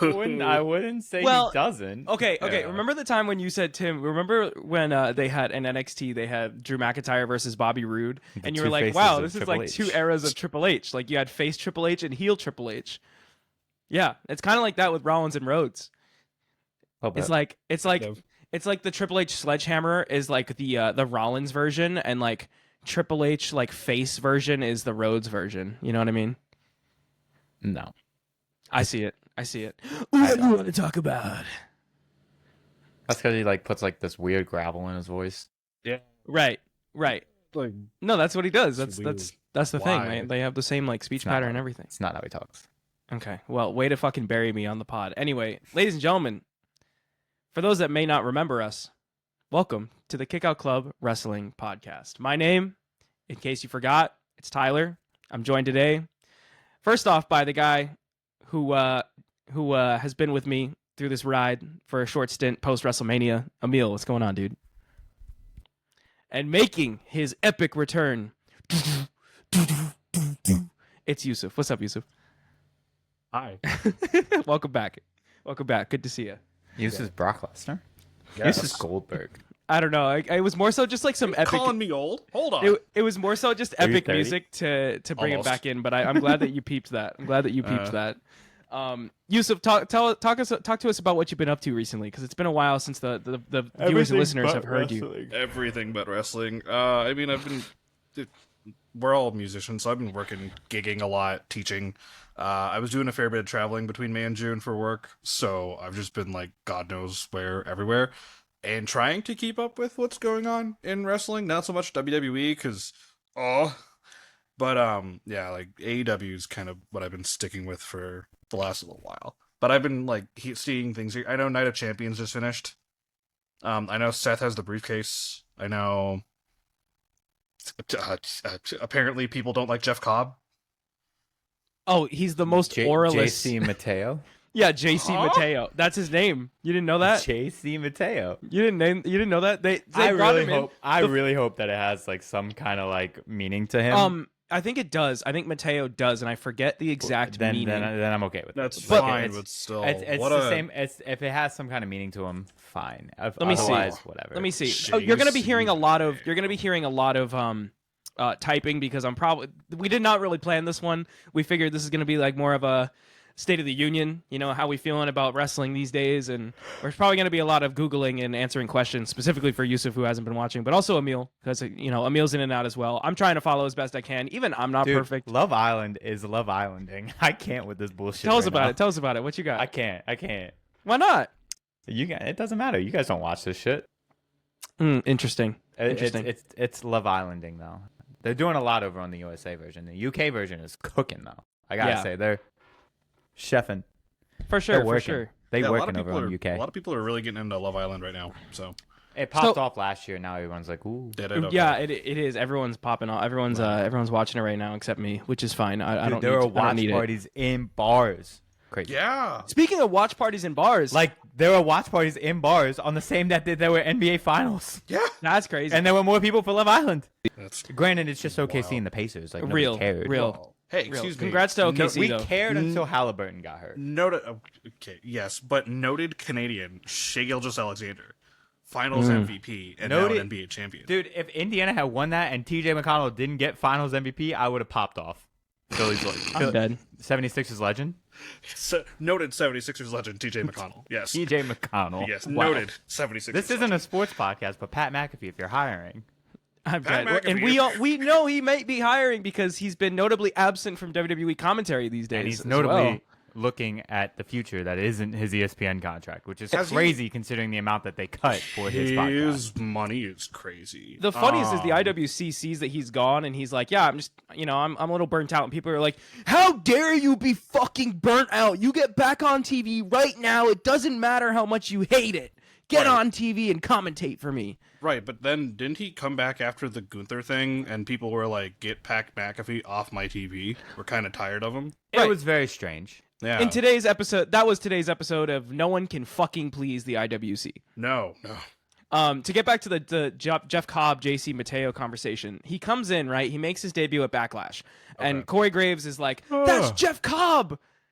I wouldn't say Well, he doesn't. Okay. Yeah. Remember the time when you said, Tim, remember when they had in NXT, they had Drew McIntyre versus Bobby Roode, The and you two were like, faces wow, of this is Triple like H. two eras of Triple H. Like you had face Triple H and heel Triple H. Yeah, it's kind of like that with Rollins and Rhodes. It's like the Triple H sledgehammer is like the Rollins version, and like Triple H like face version is the Rhodes version. You know what I mean? No. I see it. What do you want to talk about? That's because he like puts like this weird gravel in his voice. Yeah. Right. Like, No, that's what he does. It's That's the Why? thing. They have the same like speech It's not pattern how- and everything. It's not how he talks. Okay. Well, way to fucking bury me on the pod. Anyway, ladies and gentlemen, for those that may not remember us, welcome to the Kickout Club Wrestling Podcast. My name, in case you forgot, it's Tyler. I'm joined today, first off, by the guy who has been with me through this ride for a short stint post WrestleMania. Emil, what's going on, dude? And making his epic return, it's Yusuf. What's up, Yusuf? hi. Welcome back. Good to see you. This is Brock Lesnar. Yes. This is Goldberg. I don't know. It was more so just like some epic. Calling me old? Hold on. It was more so just Are you epic 30? music to bring it Almost. back in. But I'm glad that you peeped that. Yusuf, talk to us about what you've been up to recently, because it's been a while since the viewers and listeners have heard you. Everything but wrestling. I mean, we're all musicians, so I've been gigging a lot, teaching. I was doing a fair bit of traveling between May and June for work, so I've just been like, God knows where, everywhere, and trying to keep up with what's going on in wrestling. Not so much WWE, because, but yeah, like AEW is kind of what I've been sticking with for the last little while. But I've been like seeing things here. I know Night of Champions just finished. I know Seth has the briefcase. I know. Apparently, people don't like Jeff Cobb. Oh, he's the most oralist. JC Mateo. Yeah, JC Huh? Mateo. That's his name. You didn't know that? JC Mateo. You didn't know that? They I brought really him in. hope. I really hope that it has like some kind of like meaning to him. I think it does. I think Mateo does, and I forget the exact then meaning. then I'm okay with That's it. fine, it's- but still, It's what the a same. If it has some kind of meaning to him, fine. Let me see. Otherwise, whatever. Let me see. Oh, you're gonna be hearing a lot of. You're gonna be hearing a lot of typing, because we did not really plan this one. We figured this is gonna be like more of a State of the Union, how we feeling about wrestling these days, and there's probably going to be a lot of Googling and answering questions, specifically for Yusuf, who hasn't been watching, but also Emil, because, Emil's in and out as well. I'm trying to follow as best I can. Even I'm not Dude, perfect. Love Island is Love Islanding. I can't with this bullshit. Tell us right about now. it. Tell us about it. What you got? I can't. Why not? It doesn't matter. You guys don't watch this shit. Interesting. It's Love Islanding though. They're doing a lot over on the USA version. The UK version is cooking though. I gotta say they're chefing. For sure. They're working. For sure. They Yeah, working over on UK. A lot of people are really getting into Love Island right now. So It popped off last year. Now everyone's like, ooh. did it? Okay. Yeah, it is. Everyone's popping off. Everyone's watching it right now except me, which is fine. I don't. There are I don't need watch parties in bars. Crazy. Yeah. Speaking of watch parties in bars, Like there were watch parties in bars on the same that there were NBA finals, Yeah. that's crazy. and there were more people for Love Island. That's Granted, it's just OKC Wow. and the Pacers. Like nobody cared. real. Hey, Real. excuse me. Congrats to OKC We though. cared until Halliburton got hurt. Noted. Okay, yes, but noted Canadian Shai Gilgeous-Alexander, Finals MVP, and now Noted- an NBA champion. Dude, if Indiana had won that and TJ McConnell didn't get Finals MVP, I would have popped off. Philly's I'm dead. 76ers legend. So, noted 76ers legend TJ McConnell. Yes. TJ McConnell. Yes. Wow. Noted 76ers. This isn't a sports podcast, but Pat McAfee, if you're hiring. I'm Pat dead. And McAfee. we know he might be hiring because he's been notably absent from WWE commentary these days. And he's as notably well. looking at the future that isn't his ESPN contract, which is Has he- crazy considering the amount that they cut for his podcast. His money is crazy. The funniest is the Um, IWC sees that he's gone and he's like, yeah, I'm just, I'm a little burnt out. And people are like, how dare you be fucking burnt out? You get back on TV right now. It doesn't matter how much you hate it. Get Right. on TV and commentate for me. Right, but then didn't he come back after the Gunther thing and people were like, get Pat McAfee off my TV? We're kind of tired of him. It Right. was very strange. Yeah. In today's episode, that was today's episode of No One Can Fucking Please the IWC. No. To get back to the Jeff Cobb, JC Mateo conversation, he comes in, right? He makes his debut at Backlash. And Corey Graves is like, that's Jeff Cobb.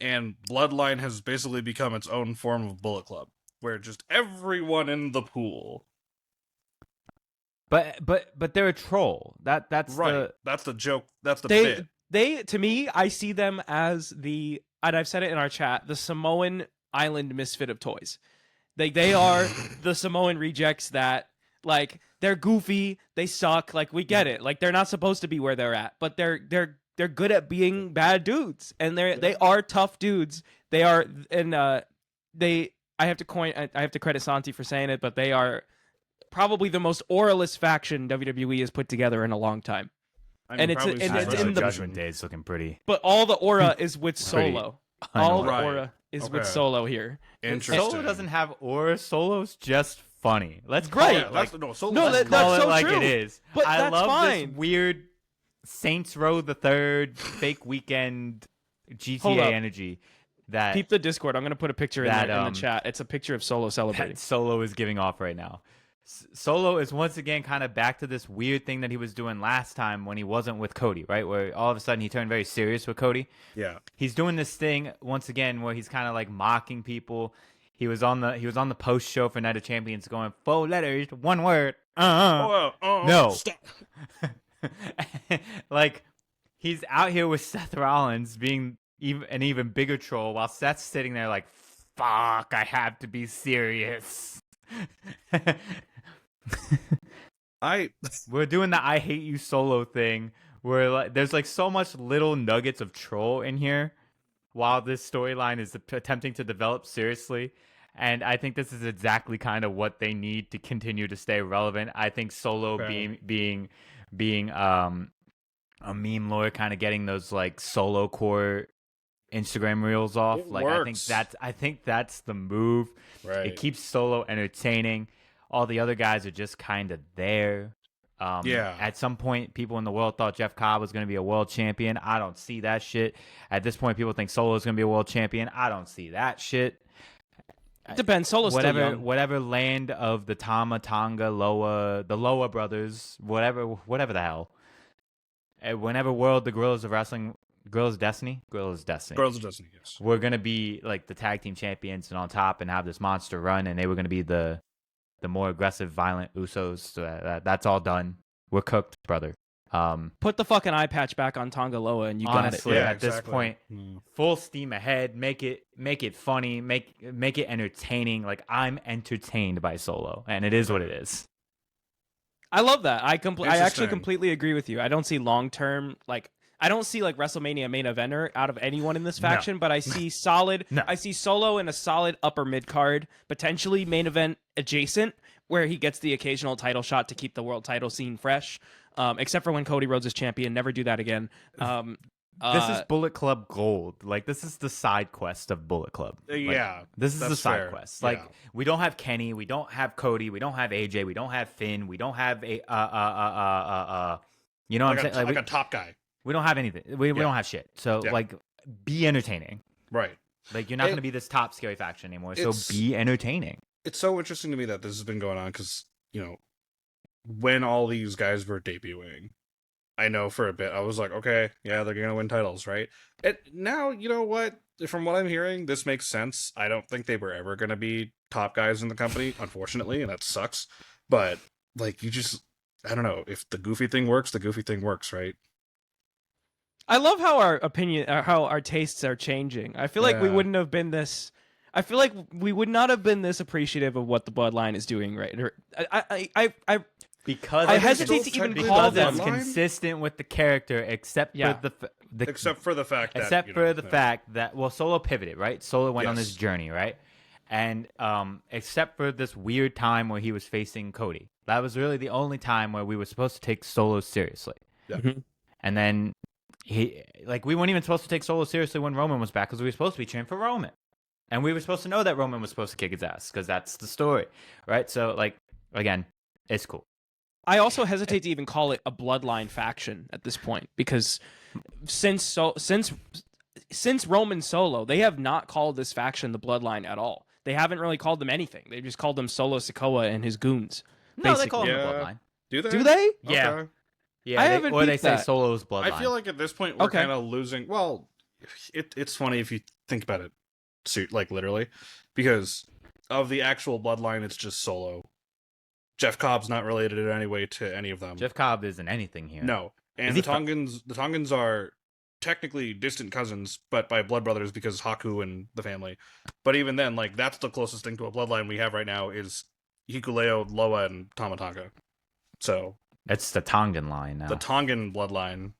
and Bloodline has basically become its own form of Bullet Club, where just everyone in the pool. But they're a troll. That's right. That's the joke. That's the bit. They to me, I see them as and I've said it in our chat, the Samoan Island misfit of toys. They are the Samoan rejects that, like, they're goofy, they suck, like, we get it. Like, they're not supposed to be where they're at, but they're good at being bad dudes, and they are tough dudes. They are, and I have to credit Santi for saying it, but they are probably the most auralist faction WWE has put together in a long time. And it's in the Judgment Day is looking pretty. But all the aura is with Solo. All the right. aura is with Solo here. Interesting. Solo doesn't have aura. Solo's just funny. Let's call right. it like, that's call so it like true. it is. But I that's love fine. this weird Saints Row the Third fake weekend GTA energy. That Keep the Discord. I'm gonna put a picture in the chat. It's a picture of Solo celebrating. Solo is giving off right now. Solo is once again kind of back to this weird thing that he was doing last time when he wasn't with Cody, right? Where all of a sudden he turned very serious with Cody. Yeah. He's doing this thing once again where he's kind of like mocking people. He was on the post show for Night of Champions going 4 letters, 1 word. No. Stop. Like, he's out here with Seth Rollins being an even bigger troll while Seth's sitting there like, fuck, I have to be serious. We're doing the I hate you Solo thing where like there's like so much little nuggets of troll in here while this storyline is attempting to develop seriously, and I think this is exactly kind of what they need to continue to stay relevant. I think Solo being a meme lord, kind of getting those like Solo core Instagram reels off, it like works. I think that's the move. Right. It keeps Solo entertaining. All the other guys are just kind of there. At some point, people in the world thought Jeff Cobb was going to be a world champion. I don't see that shit. At this point, people think Solo is going to be a world champion. I don't see that shit. It depends. Solo's still young. Whatever land of the Tama, Tonga, Loa, the Loa brothers, whatever the hell. Whenever world the Gorillas of Wrestling, Gorillas Destiny, yes. We're going to be like the tag team champions and on top and have this monster run, and they were going to be the more aggressive, violent Usos. So that's all done. We're cooked, brother. Put the fucking eye patch back on Tonga Loa, and you honestly, got it. Yeah, at this point, full steam ahead. Make it funny. Make it entertaining. Like, I'm entertained by Solo, and it is what it is. I love that. I actually completely agree with you. I don't see long term I don't see like WrestleMania main eventer out of anyone in this faction, but I see I see Solo in a solid upper mid card, potentially main event adjacent, where he gets the occasional title shot to keep the world title scene fresh. Except for when Cody Rhodes is champion, never do that again. This is Bullet Club Gold. Like, this is the side quest of Bullet Club. Like, this is the side quest. Like, we don't have Kenny, we don't have Cody, we don't have AJ, we don't have Finn, we don't have you know what I'm saying? Like a top guy. We don't have anything. We don't have shit. So, like, be entertaining. Right. Like, you're not going to be this top scary faction anymore, so be entertaining. It's so interesting to me that this has been going on because, you know, when all these guys were debuting, I know for a bit, I was like, okay, yeah, they're going to win titles, right? And now, you know what? From what I'm hearing, this makes sense. I don't think they were ever going to be top guys in the company, unfortunately, and that sucks. But, like, I don't know. If the goofy thing works, the goofy thing works, right? I love how our tastes are changing. I feel like we wouldn't have been this. I feel like we would not have been this appreciative of what the Bloodline is doing, right? Because I hesitate to even call them it's consistent with the character, except for the fact that Solo pivoted, right? Solo went on this journey, right? And except for this weird time where he was facing Cody, that was really the only time where we were supposed to take Solo seriously. Yeah. Mm-hmm. And then we weren't even supposed to take Solo seriously when Roman was back because we were supposed to be cheering for Roman. And we were supposed to know that Roman was supposed to kick his ass because that's the story, right? So, like, again, it's cool. I also hesitate to even call it a Bloodline faction at this point because since Roman Solo, they have not called this faction the Bloodline at all. They haven't really called them anything. They just called them Solo Sikoa and his goons. No, basically. they call them the Bloodline. Do they? Do they? Yeah. Okay. Yeah, they say Solo's Bloodline. I feel like at this point we're kind of losing. Well, it's funny if you think about it, like literally, because of the actual bloodline, it's just Solo. Jeff Cobb's not related in any way to any of them. Jeff Cobb isn't anything here. No, and the Tongans are technically distant cousins, but by blood brothers because Haku and the family. But even then, like, that's the closest thing to a bloodline we have right now is Hikuleo, Loa, and Tama Tonga. So that's the Tongan line now. The Tongan bloodline,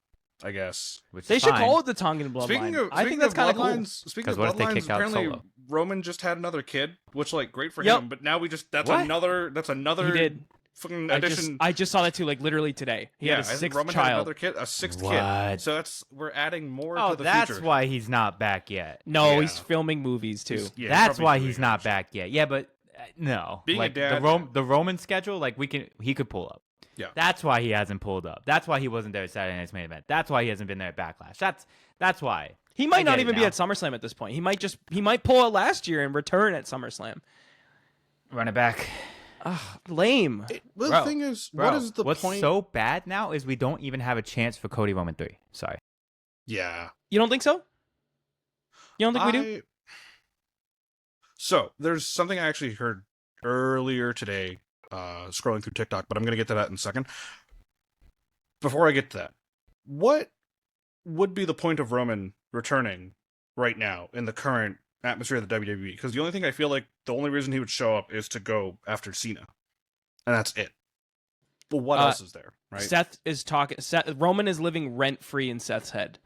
I guess. Which they should call it the Tongan bloodline. I think that's kind of cool. Speaking of bloodlines, apparently Roman just had another kid, which, like, great for him. But now that's another. He did. Fucking addition. I just saw that too, like literally today. He had a sixth Roman child. Had another kid, a sixth kid. So we're adding more to the future. That's why he's not back yet. No, he's filming movies too. That's why he's not back yet. Yeah, but no. Being like, a dad, the Roman schedule, like he could pull up. Yeah. That's why he hasn't pulled up. That's why he wasn't there at Saturday Night's Main Event. That's why he hasn't been there at Backlash. That's why. He might not even be at SummerSlam at this point. He might pull out last year and return at SummerSlam. Run it back. Lame. The thing is, what's point? So bad now is we don't even have a chance for Cody Roman 3. Sorry. Yeah. You don't think so? You don't think we do? So, there's something I actually heard earlier today, scrolling through TikTok, but I'm going to get to that in a second. Before I get to that, what would be the point of Roman returning right now in the current atmosphere of the WWE? Because the only thing I feel like the only reason he would show up is to go after Cena, and that's it. But what else is there? Right? Seth is talking. Roman is living rent free in Seth's head.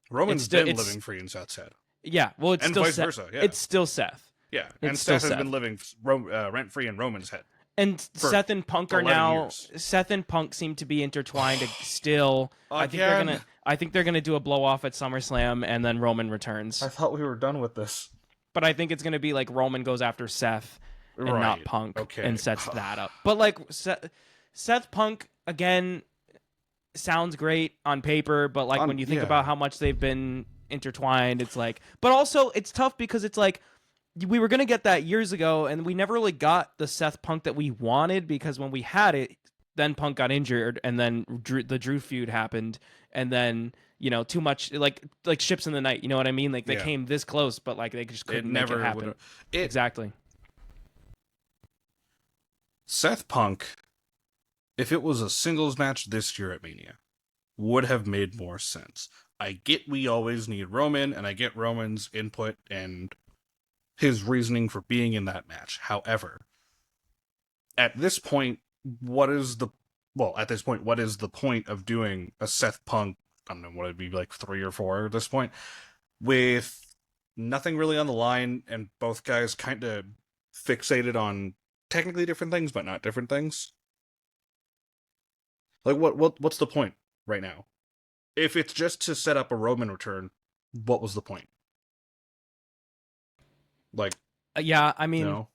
Roman's been living free in Seth's head. Yeah, well, it's and still vice Seth. versa. Yeah. It's still Seth. Yeah, and Seth has been living rent free in Roman's head. And Seth and Punk are now. Seth and Punk seem to be intertwined still. I think they're gonna do a blow off at SummerSlam, and then Roman returns. I thought we were done with this. But I think it's gonna be like Roman goes after Seth and not Punk, and sets that up. But like Seth Punk again sounds great on paper, but like when you think about how much they've been intertwined, it's like. But also it's tough because it's like. We were going to get that years ago, and we never really got the Seth Punk that we wanted because when we had it, then Punk got injured, and then the Drew feud happened, and then, too much, like ships in the night, you know what I mean? Like, they came this close, but, like, they just couldn't make it happen. Exactly. Seth Punk, if it was a singles match this year at Mania, would have made more sense. I get we always need Roman, and I get Roman's input and his reasoning for being in that match. However, at this point, what is the point of doing a Seth Punk, I don't know, what it'd be like 3 or 4 at this point, with nothing really on the line and both guys kind of fixated on technically different things, but not different things? Like, what's the point right now? If it's just to set up a Roman return, what was the point? Like, yeah, I mean,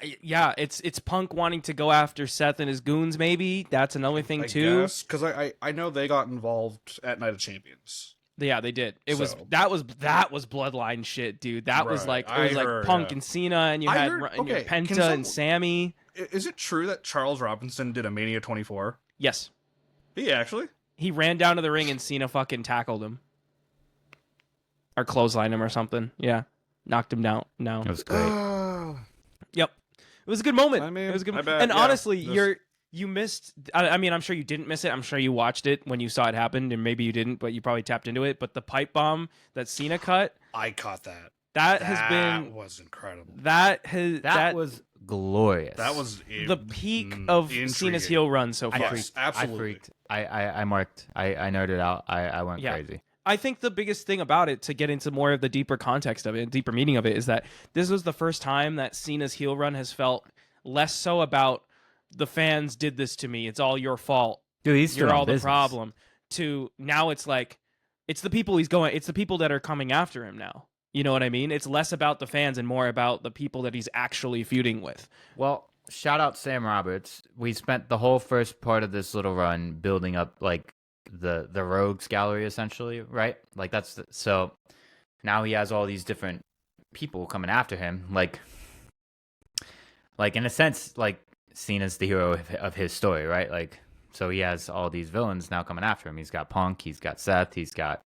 it's Punk wanting to go after Seth and his goons. Maybe that's another thing too. Because I know they got involved at Night of Champions. Yeah, they did. That was bloodline shit, dude. That was like Punk and Cena, and you had Penta and Sammy. Is it true that Charles Robinson did a Mania 24? Yes. He ran down to the ring and Cena fucking tackled him, or clotheslined him or something. Yeah. Knocked him down. No, it was great. Yep, it was a good moment. I mean, it was a good. And honestly, you missed. I mean, I'm sure you didn't miss it. I'm sure you watched it when you saw it happen, and maybe you didn't, but you probably tapped into it. But the pipe bomb that Cena cut, I caught that. That was incredible. That was glorious. That was the peak of Cena's heel run so far. Yes, absolutely. I freaked. I marked. I nerded out. I went crazy. I think the biggest thing about it, to get into more of the deeper context of it, deeper meaning of it, is that this was the first time that Cena's heel run has felt less so about the fans did this to me, it's all your fault, dude, you're all the problem, to now it's like, it's the people that are coming after him now. You know what I mean? It's less about the fans and more about the people that he's actually feuding with. Well, shout out Sam Roberts. We spent the whole first part of this little run building up, like, the rogues gallery, essentially, right? Like, so now he has all these different people coming after him, like in a sense, like Cena's the hero of his story, right? Like, so he has all these villains now coming after him. He's got Punk, he's got Seth, he's got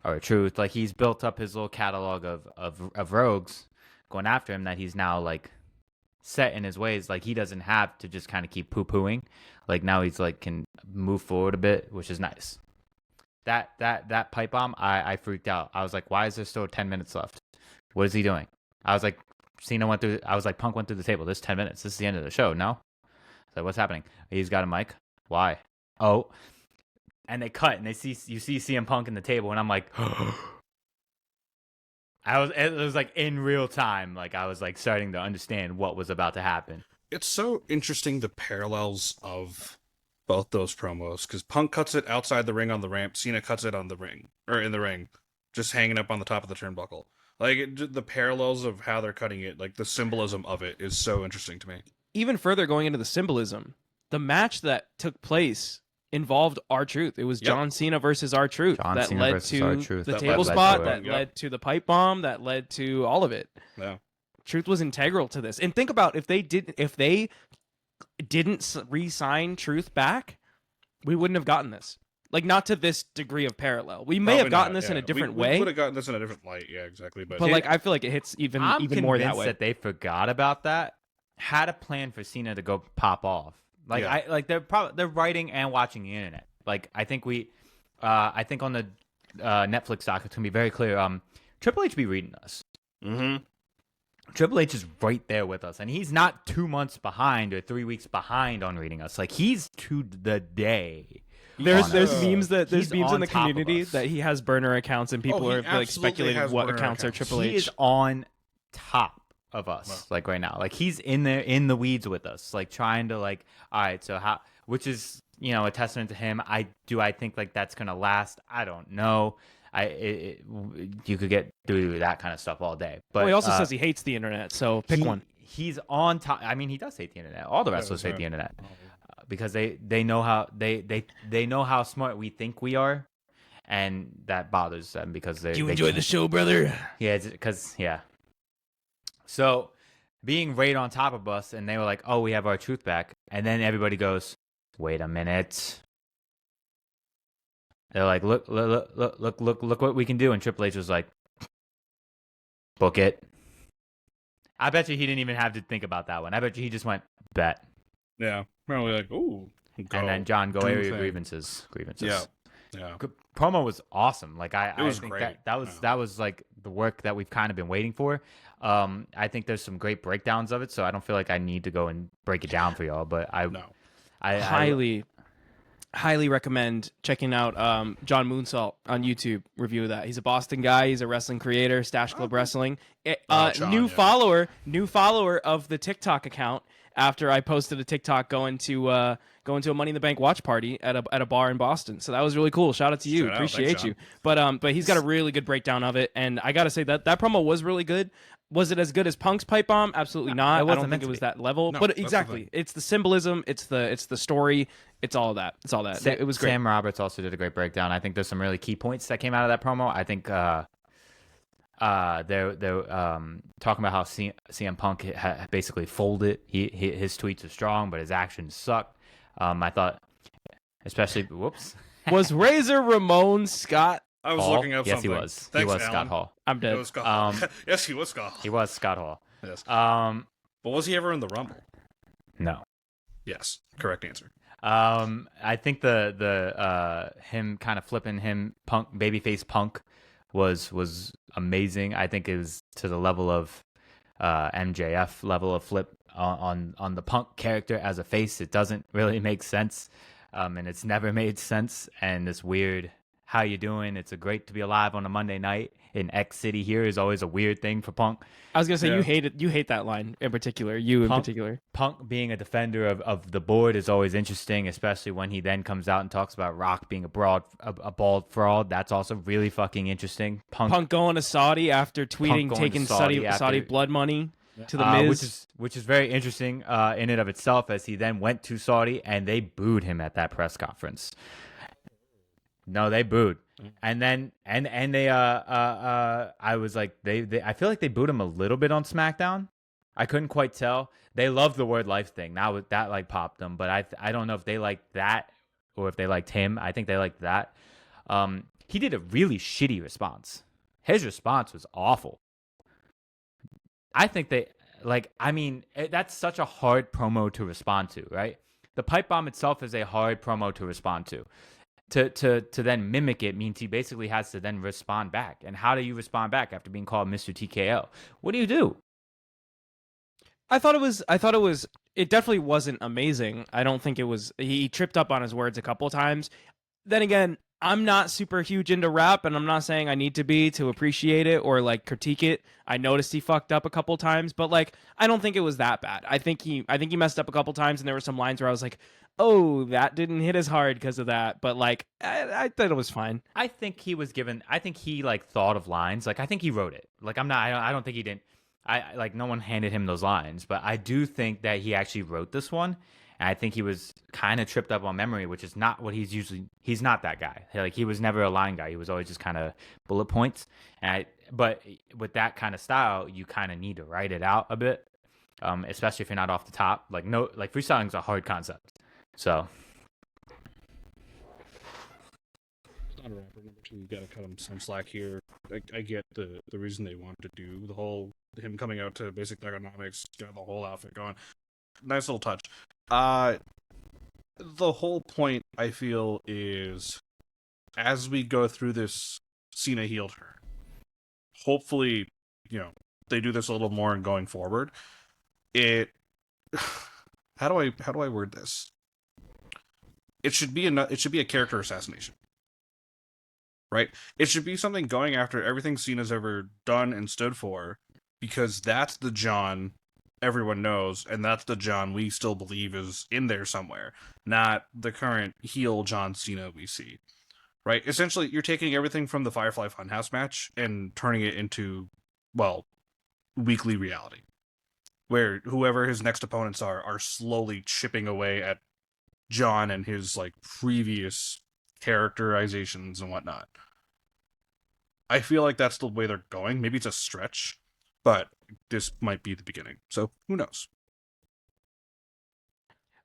or Truth. Like he's built up his little catalog of rogues going after him that he's now like set in his ways. Like he doesn't have to just kind of keep poo-pooing. Like now he's like can move forward a bit, which is nice. That pipe bomb, I freaked out. I was like, why is there still 10 minutes left? What is he doing? I was like, Punk went through the table. This is 10 minutes. This is the end of the show. No? So what's happening? He's got a mic. Why? Oh. And they cut and you see CM Punk in the table and I'm like, it was like in real time. Like I was like starting to understand what was about to happen. It's so interesting the parallels of both those promos, because Punk cuts it outside the ring on the ramp, Cena cuts it on the ring, or in the ring, just hanging up on the top of the turnbuckle. Like, the parallels of how they're cutting it, like, the symbolism of it is so interesting to me. Even further going into the symbolism, the match that took place involved R-Truth. It was John Cena versus R-Truth that led to the table spot, that led to the pipe bomb, that led to all of it. Yeah. Truth was integral to this. And think about if they didn't re-sign Truth back, we wouldn't have gotten this. Like, not to this degree of parallel. We may have gotten this in a different way. We would have gotten this in a different light, yeah, exactly. But like, I feel like it hits even more that way. I'm convinced that they forgot about that. Had a plan for Cena to go pop off. Like, they're writing and watching the internet. Like, I think I think on the Netflix doc, it's gonna be very clear. Triple H be reading us. Mm-hmm. Triple H is right there with us, and he's not 2 months behind or 3 weeks behind on reading us. Like he's to the day. There's memes in the community that he has burner accounts, and people are like speculating what accounts are Triple H. He is on top of us, like right now. Like he's in there in the weeds with us, like trying to like, all right, so how? Which is a testament to him. I think like that's gonna last. I don't know. You could get do that kind of stuff all day. But he also says he hates the internet, so pick one. He's on top. I mean, he does hate the internet. All the wrestlers hate the internet because they know how they know how smart we think we are, and that bothers them because they. Do you enjoy the show, brother? Yeah, yeah. So being right on top of us, and they were like, "Oh, we have our truth back," and then everybody goes, "Wait a minute." They're like, look what we can do. And Triple H was like, book it. I bet you he didn't even have to think about that one. I bet you he just went, bet. Yeah. Probably like, ooh. And then John, go air your grievances. Yeah. Promo was awesome. Like I was think great. that was like the work that we've kind of been waiting for. I think there's some great breakdowns of it, so I don't feel like I need to go and break it down for y'all. But I highly recommend checking out John Moonsault on YouTube review of that. He's a Boston guy. He's a wrestling creator, Stash Club Wrestling. New follower of the TikTok account after I posted a TikTok going to a Money in the Bank watch party at a bar in Boston. So that was really cool. Shout out to you. Appreciate you. But he's got a really good breakdown of it, and I got to say that promo was really good. Was it as good as Punk's pipe bomb? Absolutely not. I don't think it was that level. No, but exactly, it's the symbolism, it's the story, it's all that. It was great. Sam Roberts also did a great breakdown. I think there's some really key points that came out of that promo. I think they're talking about how CM Punk basically folded. His tweets are strong, but his actions suck. I thought, especially was Razor Ramon Scott? I was looking up yes, something. He was. Thanks, he was Alan. Scott Hall. I'm dead. Yes, he was Scott Hall. He was Scott Hall. Yes. But was he ever in the Rumble? No. Yes. Correct answer. I think the him kind of flipping him babyface Punk was amazing. I think it was to the level of MJF level of flip on the Punk character as a face. It doesn't really make sense, and it's never made sense. And this weird, how you doing? It's a great to be alive on a Monday night in X City here is always a weird thing for Punk. I was gonna say you hate it. You hate that line in particular. In particular. Punk being a defender of the board is always interesting, especially when he then comes out and talks about Rock being a bald fraud. That's also really fucking interesting. Punk going to Saudi after tweeting taking Saudi blood money to the Miz, which is very interesting in and of itself, as he then went to Saudi and they booed him at that press conference. No, they booed. And then and they I was like they I feel like they booed him a little bit on SmackDown. I couldn't quite tell. They loved the word life thing. That like popped them, but I don't know if they liked that or if they liked him. I think they liked that. he did a really shitty response. His response was awful. I think that's such a hard promo to respond to, right? The pipe bomb itself is a hard promo to respond to. To then mimic it means he basically has to then respond back. And how do you respond back after being called Mr. TKO? What do? I thought it definitely wasn't amazing. I don't think it was. He tripped up on his words a couple times. Then again, I'm not super huge into rap, and I'm not saying I need to be to appreciate it or like critique it. I noticed he fucked up a couple times, but like I don't think it was that bad. I think he messed up a couple times, and there were some lines where I was like, oh, that didn't hit as hard because of that. But like I thought it was fine. I think he like thought of lines. Like I think he wrote it. Like I don't think he didn't. I like no one handed him those lines, but I do think that he actually wrote this one. And I think he was kind of tripped up on memory, which is not what he's not that guy. Like he was never a line guy. He was always just kind of bullet points. But with that kind of style, you kind of need to write it out a bit, especially if you're not off the top. Like freestyling is a hard concept. So. Not a rapper. Number 2, you gotta cut him some slack here. I get the reason they wanted to do the whole him coming out to basic economics, got the whole outfit going. Nice little touch. The whole point, I feel, is as we go through this Cena heel turn, hopefully, they do this a little more in going forward. How do I word this? It should be a character assassination. Right? It should be something going after everything Cena's ever done and stood for, because that's the John everyone knows, and that's the John we still believe is in there somewhere, not the current heel John Cena we see. Right? Essentially, you're taking everything from the Firefly Funhouse match and turning it into, well, weekly reality, where whoever his next opponents are slowly chipping away at John and his like previous characterizations and whatnot. I feel like that's the way they're going. Maybe it's a stretch, but this might be the beginning. So who knows?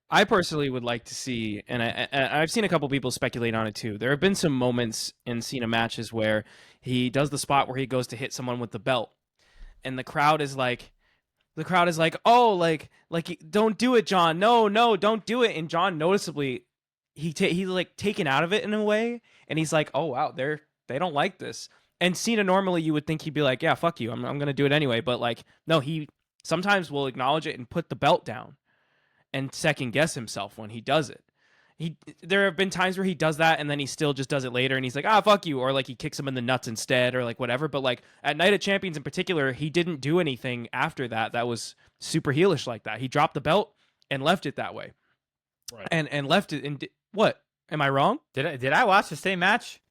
I personally would like to see, and I've seen a couple people speculate on it too. There have been some moments in Cena matches where he does the spot where he goes to hit someone with the belt, and the crowd is like, oh, like don't do it, John. No, don't do it. And John noticeably, he's like taken out of it in a way, and he's like, oh wow, they don't like this. And Cena, normally you would think he'd be like, yeah, fuck you, I'm gonna do it anyway. But like, no, he sometimes will acknowledge it and put the belt down and second guess himself when he does it. There have been times where he does that and then he still just does it later and he's like, fuck you, or like he kicks him in the nuts instead, or like whatever. But like at Night of Champions in particular, he didn't do anything after that was super heelish like that. He dropped the belt and left it that way. Right. And left it and what? Am I wrong? Did I watch the same match?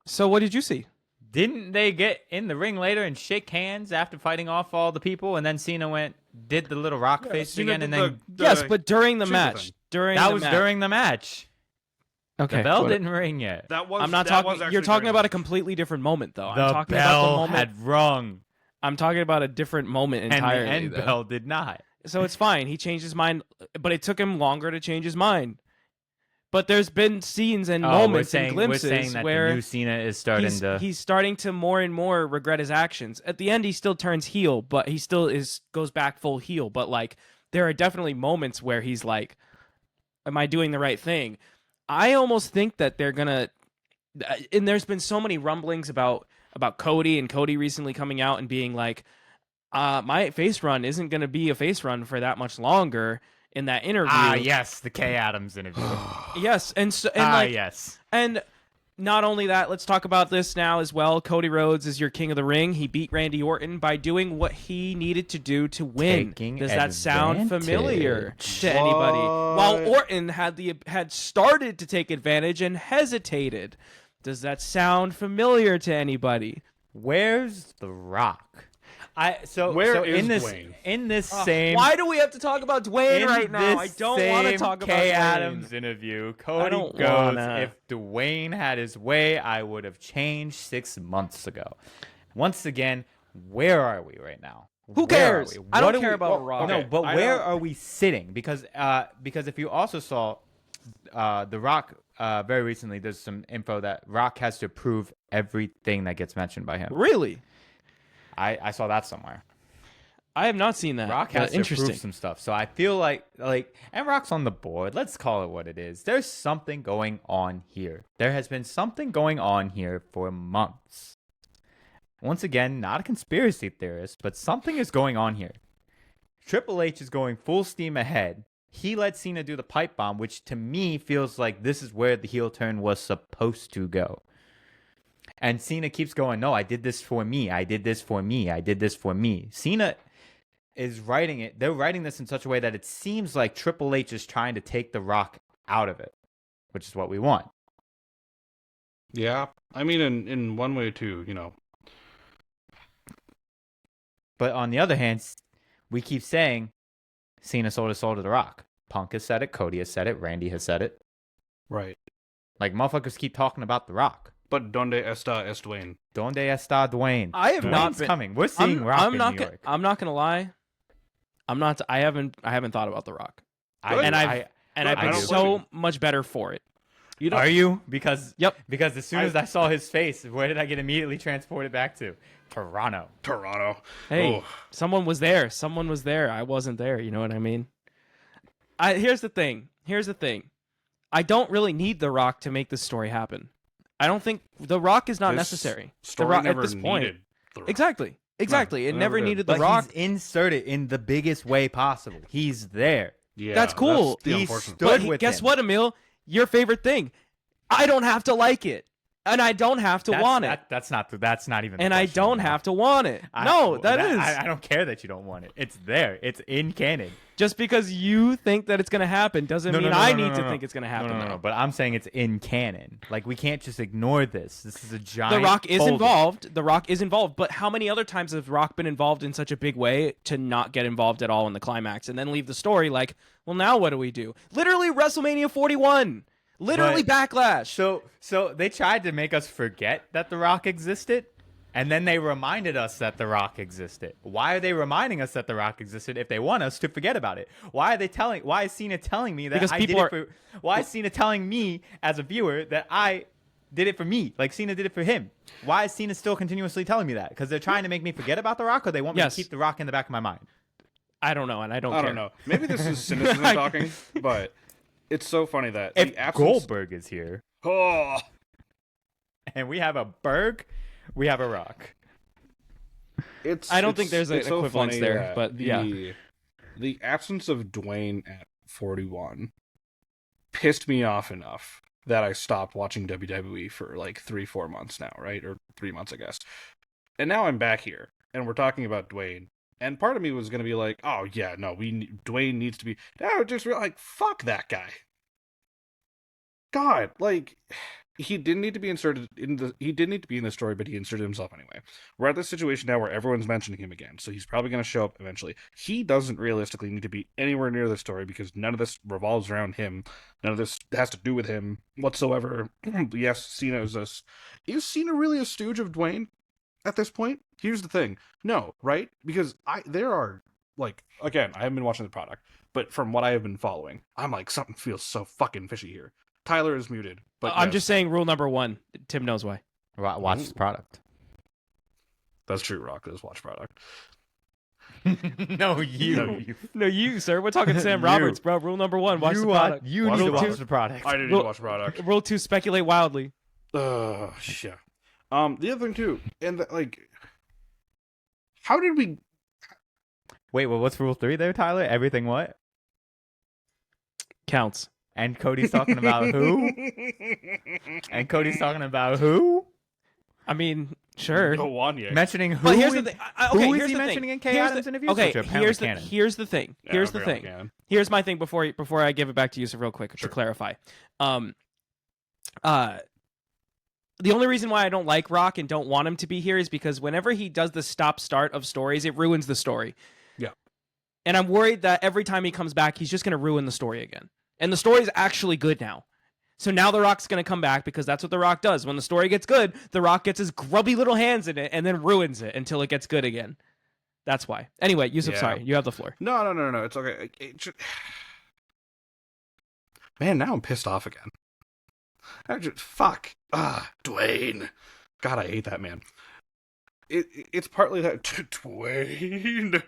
So what did you see? Didn't they get in the ring later and shake hands after fighting off all the people, and then Cena did the little rock face again, and then yes, but during the match, during the match. Okay, the bell didn't ring yet. I'm not talking. You're talking about a completely different moment, though. I'm talking about the moment had rung. I'm talking about a different moment entirely. And the end bell did not. So it's fine. He changed his mind, but it took him longer to change his mind. But there's been scenes and moments and glimpses we're saying that where the new Cena is starting he's starting to more and more regret his actions. At the end, he still turns heel, but he still goes back full heel. But like, there are definitely moments where he's like, "Am I doing the right thing?" I almost think that they're gonna. And there's been so many rumblings about Cody and Cody recently coming out and being like, "My face run isn't gonna be a face run for that much longer." In that interview, yes, the Kay Adams interview. Yes, yes, and not only that, let's talk about this now as well. Cody Rhodes is your King of the Ring. He beat Randy Orton by doing what he needed to do to win. Does that sound familiar to anybody? While Orton had started to take advantage and hesitated. Does that sound familiar to anybody? Where's The Rock? Where is Dwayne? In this same... Why do we have to talk about Dwayne right now? I don't want to talk about Dwayne. Kay Adams interview, Cody goes, if Dwayne had his way, I would have changed 6 months ago. Once again, where are we right now? Who cares? I don't care about Rock. No, but where are we sitting? Because if you also saw The Rock very recently, there's some info that Rock has to prove everything that gets mentioned by him. Really? I saw that somewhere. I have not seen that. Rock has to interesting. prove some stuff. So I feel like, and Rock's on the board. Let's call it what it is. There's something going on here. There has been something going on here for months. Once again, not a conspiracy theorist, but something is going on here. Triple H is going full steam ahead. He let Cena do the pipe bomb, which to me feels like this is where the heel turn was supposed to go. And Cena keeps going, no, I did this for me. I did this for me. I did this for me. Cena is writing it. They're writing this in such a way that it seems like Triple H is trying to take The Rock out of it, which is what we want. Yeah. I mean, in one way, too, you know. But on the other hand, we keep saying Cena sold his soul to The Rock. Punk has said it. Cody has said it. Randy has said it. Right. Like, motherfuckers keep talking about The Rock. But donde está es Dwayne? Donde está Dwayne? I have not been coming. We're seeing Rock in New York. I'm not gonna lie. I haven't thought about The Rock. I've been so much better for it. Are you? Because yep. Because as soon as I saw his face, where did I get immediately transported back to? Toronto. Hey, someone was there. Someone was there. I wasn't there. You know what I mean? Here's the thing. I don't really need The Rock to make this story happen. I don't think The Rock is not necessary. Story The Rock never at this point. needed The Rock. Exactly. No, it never needed The The Rock. He's inserted in the biggest way possible. He's there. Yeah, That's cool. That's the He unfortunate stood thing. with Guess him. what, Emil? Your favorite thing. I don't have to like it. And I don't have to want it. That's not even. And the I question, don't you know. have to want it. That is. I don't care that you don't want it. It's there. It's in canon. Just because you think that it's going to happen doesn't mean I need to think it's going to happen. No. But I'm saying it's in canon. Like, we can't just ignore this. This is a giant. The Rock is folder. involved. The Rock is involved. But how many other times has Rock been involved in such a big way to not get involved at all in the climax and then leave the story like, well, now what do we do? Literally WrestleMania 41. Literally Backlash. So they tried to make us forget that The Rock existed, and then they reminded us that The Rock existed. Why are they reminding us that The Rock existed if they want us to forget about it? Why is Cena telling me that Because I did it for? Why is Cena telling me as a viewer that I did it for me, like Cena did it for him? Why is Cena still continuously telling me that? Because they're trying to make me forget about The Rock, or they want me to keep The Rock in the back of my mind? I don't know, and I don't care. I don't know. Maybe this is cynicism talking, but it's so funny that If the absence... Goldberg is here, Oh, and we have a Berg, we have a Rock. I don't think there's an it's so equivalence funny there, that but the absence of Dwayne at 41 pissed me off enough that I stopped watching WWE for like 3-4 months now, right? Or 3 months, I guess. And now I'm back here, and we're talking about Dwayne. And part of me was going to be like, oh, yeah, no, Dwayne needs to be... Now just like, fuck that guy. God, like, he didn't need to be inserted in the... He didn't need to be in the story, but he inserted himself anyway. We're at this situation now where everyone's mentioning him again, so he's probably going to show up eventually. He doesn't realistically need to be anywhere near the story because none of this revolves around him. None of this has to do with him whatsoever. Yes, Cena is this... Is Cena really a stooge of Dwayne? At this point, here's the thing. No, right? Because there are, like, again, I haven't been watching the product, but from what I have been following, I'm like, something feels so fucking fishy here. Tyler is muted, but I'm just saying rule number 1. Tim knows why. Watch the product. That's true, Rock does watch product. No, you. No, you, sir. We're talking Sam Roberts, bro. Rule number 1, watch the product. You need to watch the product. I need to watch product. Rule 2, speculate wildly. Shit. The other thing too, and like, how did we? Wait, well, what's rule 3 there, Tyler? Everything what? Counts. And Cody's talking about who? And Cody's talking about who? I mean, sure. Go on, yeah. Mentioning who? But here's the thing. Okay, who here's is he the mentioning thing. in Kay Adams interviews? Okay, Which are apparently here's canon. here's the thing. Yeah, Here's the thing. canon. Here's my thing before I give it back to Yusuf real quick to clarify. The only reason why I don't like Rock and don't want him to be here is because whenever he does the stop-start of stories, it ruins the story. Yeah. And I'm worried that every time he comes back, he's just going to ruin the story again. And the story is actually good now. So now The Rock's going to come back because that's what The Rock does. When the story gets good, The Rock gets his grubby little hands in it and then ruins it until it gets good again. That's why. Anyway, Yusuf, sorry. You have the floor. No. It's okay. Man, now I'm pissed off again. Fuck. Dwayne. God, I hate that man. It's partly that Dwayne.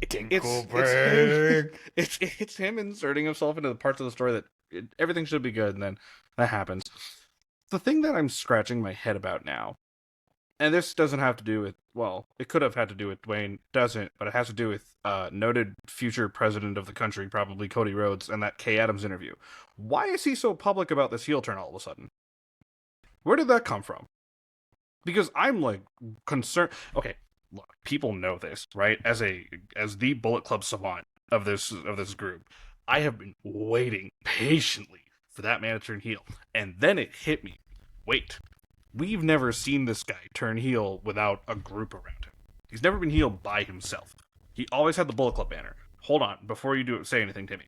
It's him inserting himself into the parts of the story that everything should be good, and then that happens. The thing that I'm scratching my head about now, and this doesn't have to do with, well, it could have had to do with Dwayne, doesn't, but it has to do with noted future president of the country, probably Cody Rhodes, and that Kay Adams interview. Why is he so public about this heel turn all of a sudden? Where did that come from? Because I'm like concerned. Okay, look, people know this, right? As the Bullet Club savant of this group, I have been waiting patiently for that man to turn heel, and then it hit me. Wait, we've never seen this guy turn heel without a group around him. He's never been heel by himself. He always had the Bullet Club banner. Hold on, before you say anything, Timmy.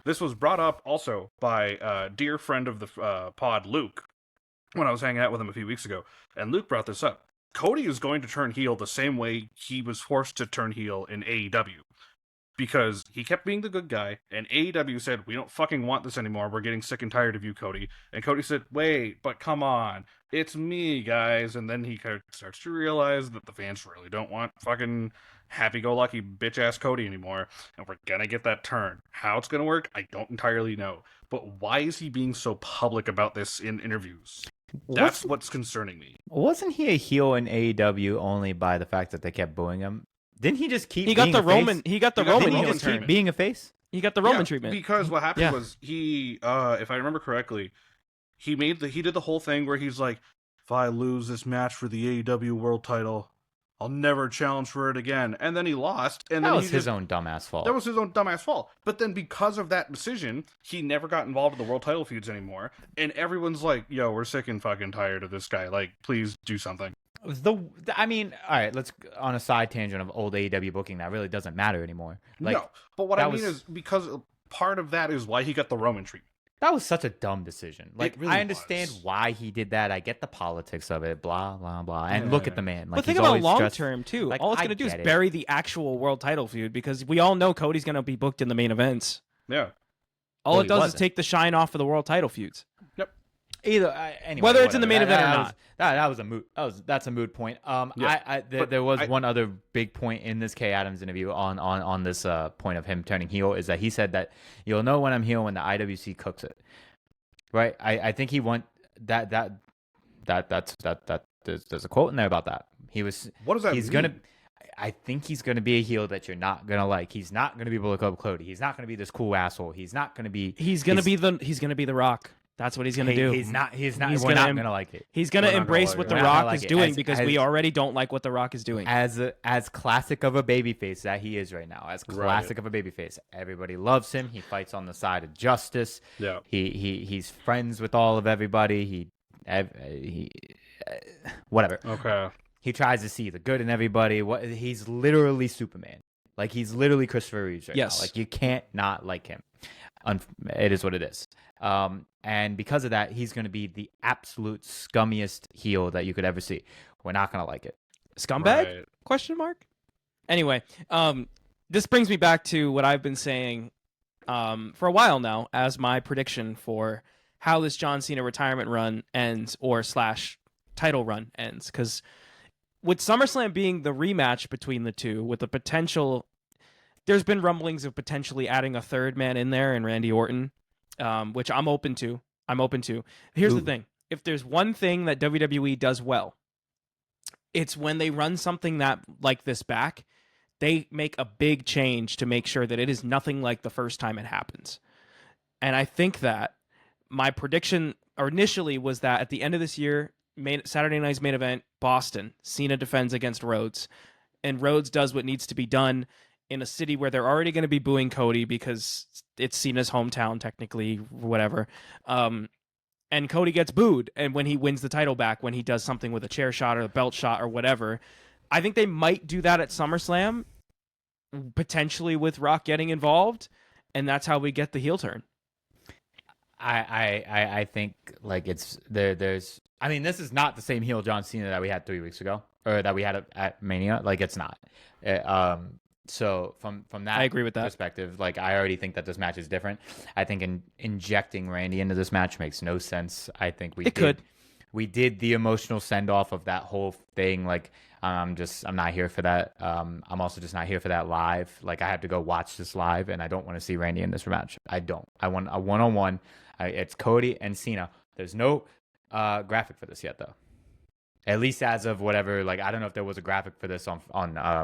This was brought up also by a dear friend of the pod, Luke, when I was hanging out with him a few weeks ago, and Luke brought this up. Cody is going to turn heel the same way he was forced to turn heel in AEW. Because he kept being the good guy, and AEW said, we don't fucking want this anymore, we're getting sick and tired of you, Cody. And Cody said, wait, but come on, it's me, guys. And then he kind of starts to realize that the fans really don't want fucking happy-go-lucky bitch-ass Cody anymore, and we're gonna get that turn. How it's gonna work, I don't entirely know. But why is he being so public about this in interviews? That's what's concerning me. Wasn't he a heel in AEW only by the fact that they kept booing him? Didn't he just keep? He got the Roman. He got the Roman. Didn't he just keep being a face? He got the Roman treatment. Because what happened was he, if I remember correctly, he did the whole thing where he's like, if I lose this match for the AEW World Title, I'll never challenge for it again. And then he lost. And that then was his own dumbass fault. That was his own dumbass fault. But then because of that decision, he never got involved in the world title feuds anymore. And everyone's like, yo, we're sick and fucking tired of this guy. Like, please do something. I mean, all right, let's on a side tangent of old AEW booking. That really doesn't matter anymore. Like, no, but what I mean is because part of that is why he got the Roman treatment. That was such a dumb decision. Like, really I understand why he did that. I get the politics of it, blah, blah, blah. And Yeah. look at the man. Like, But think he's about always long stressed- term, too. Like, all it's I going to do is get it. bury the actual world title feud because we all know Cody's going to be booked in the main events. Yeah. All Well, it he does is wasn't. take the shine off of the world title feuds. Yep. Either anyway, Whether it's in the main whatever. event or That not. was- That was a moot. That's a moot point. Yeah. There was one other big point in this Kay Adams interview on this point of him turning heel is that he said that you'll know when I'm heel when the IWC cooks it. Right. I think he want that. There's a quote in there about that. He was. What does that He's mean? gonna. I think he's gonna be a heel that you're not gonna like. He's not gonna be Bullet Club Cody. He's not gonna be this cool asshole. He's not gonna be. He's going to be the Rock. That's what he's going to do. He's not. We're gonna not gonna like it. He's going to We're not gonna embrace like what it. The We're not gonna Rock like is it. doing As- because as- we already don't like what The Rock is doing. As classic of a babyface that he is right now, as classic of a babyface, everybody loves him. He fights on the side of justice. Yeah. He's friends with all of everybody. He whatever. Okay. He tries to see the good in everybody. He's literally Superman. Like he's literally Christopher Reeves right Yes. now. Like you can't not like him. It is what it is. And because of that, he's going to be the absolute scummiest heel that you could ever see. We're not going to like it. Scumbag? Right. Question mark? Anyway, this brings me back to what I've been saying for a while now as my prediction for how this John Cena retirement run ends or / title run ends. Because with SummerSlam being the rematch between the two, with the potential, there's been rumblings of potentially adding a third man in there and Randy Orton, which I'm open to. Here's the thing. If there's one thing that WWE does well, it's when they run something that like this back, they make a big change to make sure that it is nothing like the first time it happens. And I think that my prediction initially was that at the end of this year, Saturday night's main event, Boston, Cena defends against Rhodes, and Rhodes does what needs to be done in a city where they're already going to be booing Cody because it's Cena's hometown, technically, whatever. And Cody gets booed, and when he wins the title back, when he does something with a chair shot or a belt shot or whatever, I think they might do that at SummerSlam, potentially with Rock getting involved, and that's how we get the heel turn. I think like it's there's I mean this is not the same heel John Cena that we had 3 weeks ago or that we had at Mania. Like it's not. So from that I agree with that. perspective, like I already think that this match is different. I think injecting Randy into this match makes no sense. I think we did the emotional send off of that whole thing. Like I'm not here for that. I'm also just not here for that live. Like I have to go watch this live, and I don't want to see Randy in this rematch. I don't. I want a one-on-one. It's Cody and Cena. There's no graphic for this yet, though. At least as of whatever. Like I don't know if there was a graphic for this on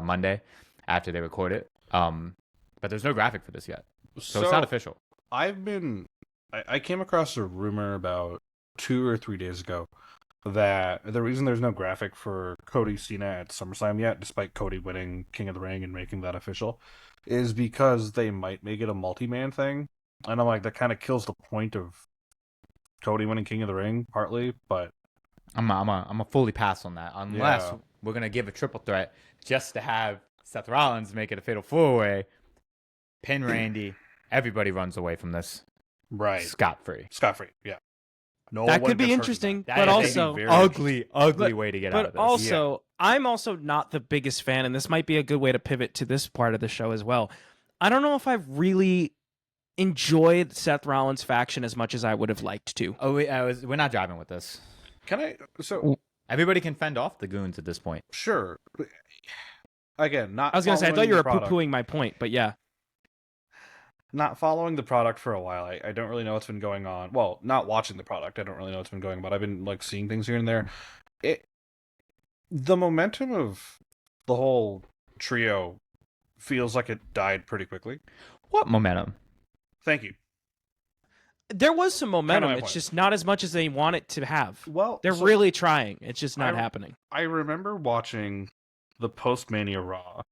Monday after they record it. But there's no graphic for this yet, so it's not official. I came across a rumor about 2 or 3 days ago that the reason there's no graphic for Cody Cena at SummerSlam yet, despite Cody winning King of the Ring and making that official, is because they might make it a multi-man thing. And I'm like, that kind of kills the point of Cody winning King of the Ring, partly, but I'm a fully pass on that, unless we're gonna give a triple threat just to have Seth Rollins make it a fatal four-way, pin Randy, everybody runs away from this, right, scot-free, yeah. No, that could be interesting, but also ugly way to get out of this. But also, I'm also not the biggest fan, and this might be a good way to pivot to this part of the show as well. I don't know if I've really enjoyed Seth Rollins' faction as much as I would have liked to. Oh, we're not driving with this. Can I? So everybody can fend off the goons at this point. Sure. Again, not. I was gonna say I thought you were poo-pooing my point, but yeah. Not following the product for a while. I don't really know what's been going on. Well, not watching the product. I don't really know what's been going on, but I've been like seeing things here and there. The momentum of the whole trio feels like it died pretty quickly. What momentum? Thank you. There was some momentum. It's just not as much as they want it to have. Well, they're really trying. It's just not happening. I remember watching the post-Mania Raw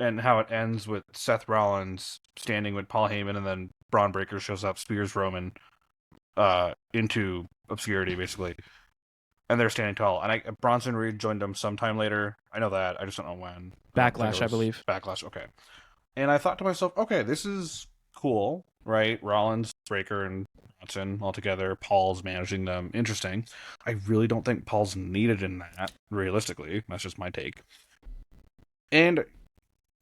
and how it ends with Seth Rollins standing with Paul Heyman, and then Braun Breaker shows up, spears Roman into obscurity, basically. And they're standing tall. And Bronson Reed joined them sometime later. I know that. I just don't know when. Backlash, I believe. Backlash, okay. And I thought to myself, okay, this is cool, right? Rollins, Breaker, and Bronson all together. Paul's managing them. Interesting. I really don't think Paul's needed in that, realistically. That's just my take. And,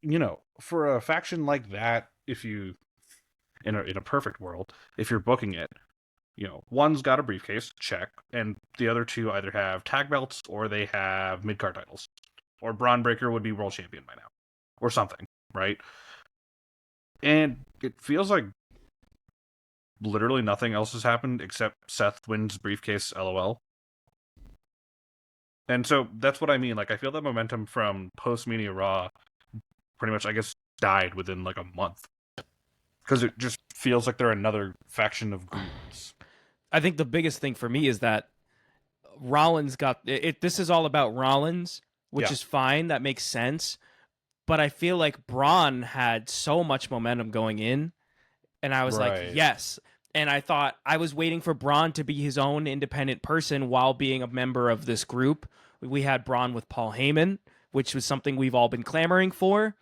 you know, for a faction like that, if you, in a perfect world, if you're booking it, you know, one's got a briefcase, check, and the other two either have tag belts or they have mid-card titles. Or Braun Breaker would be world champion by now. Or something, right? And it feels like literally nothing else has happened except Seth wins briefcase, LOL. And so that's what I mean. Like, I feel that momentum from post-Mania Raw pretty much, I guess, died within like a month. Because it just feels like they're another faction of goons. I think the biggest thing for me is that Rollins got it. This is all about Rollins, which is fine. That makes sense. But I feel like Braun had so much momentum going in. And I was like, yes. And I thought I was waiting for Braun to be his own independent person while being a member of this group. We had Braun with Paul Heyman, which was something we've all been clamoring for.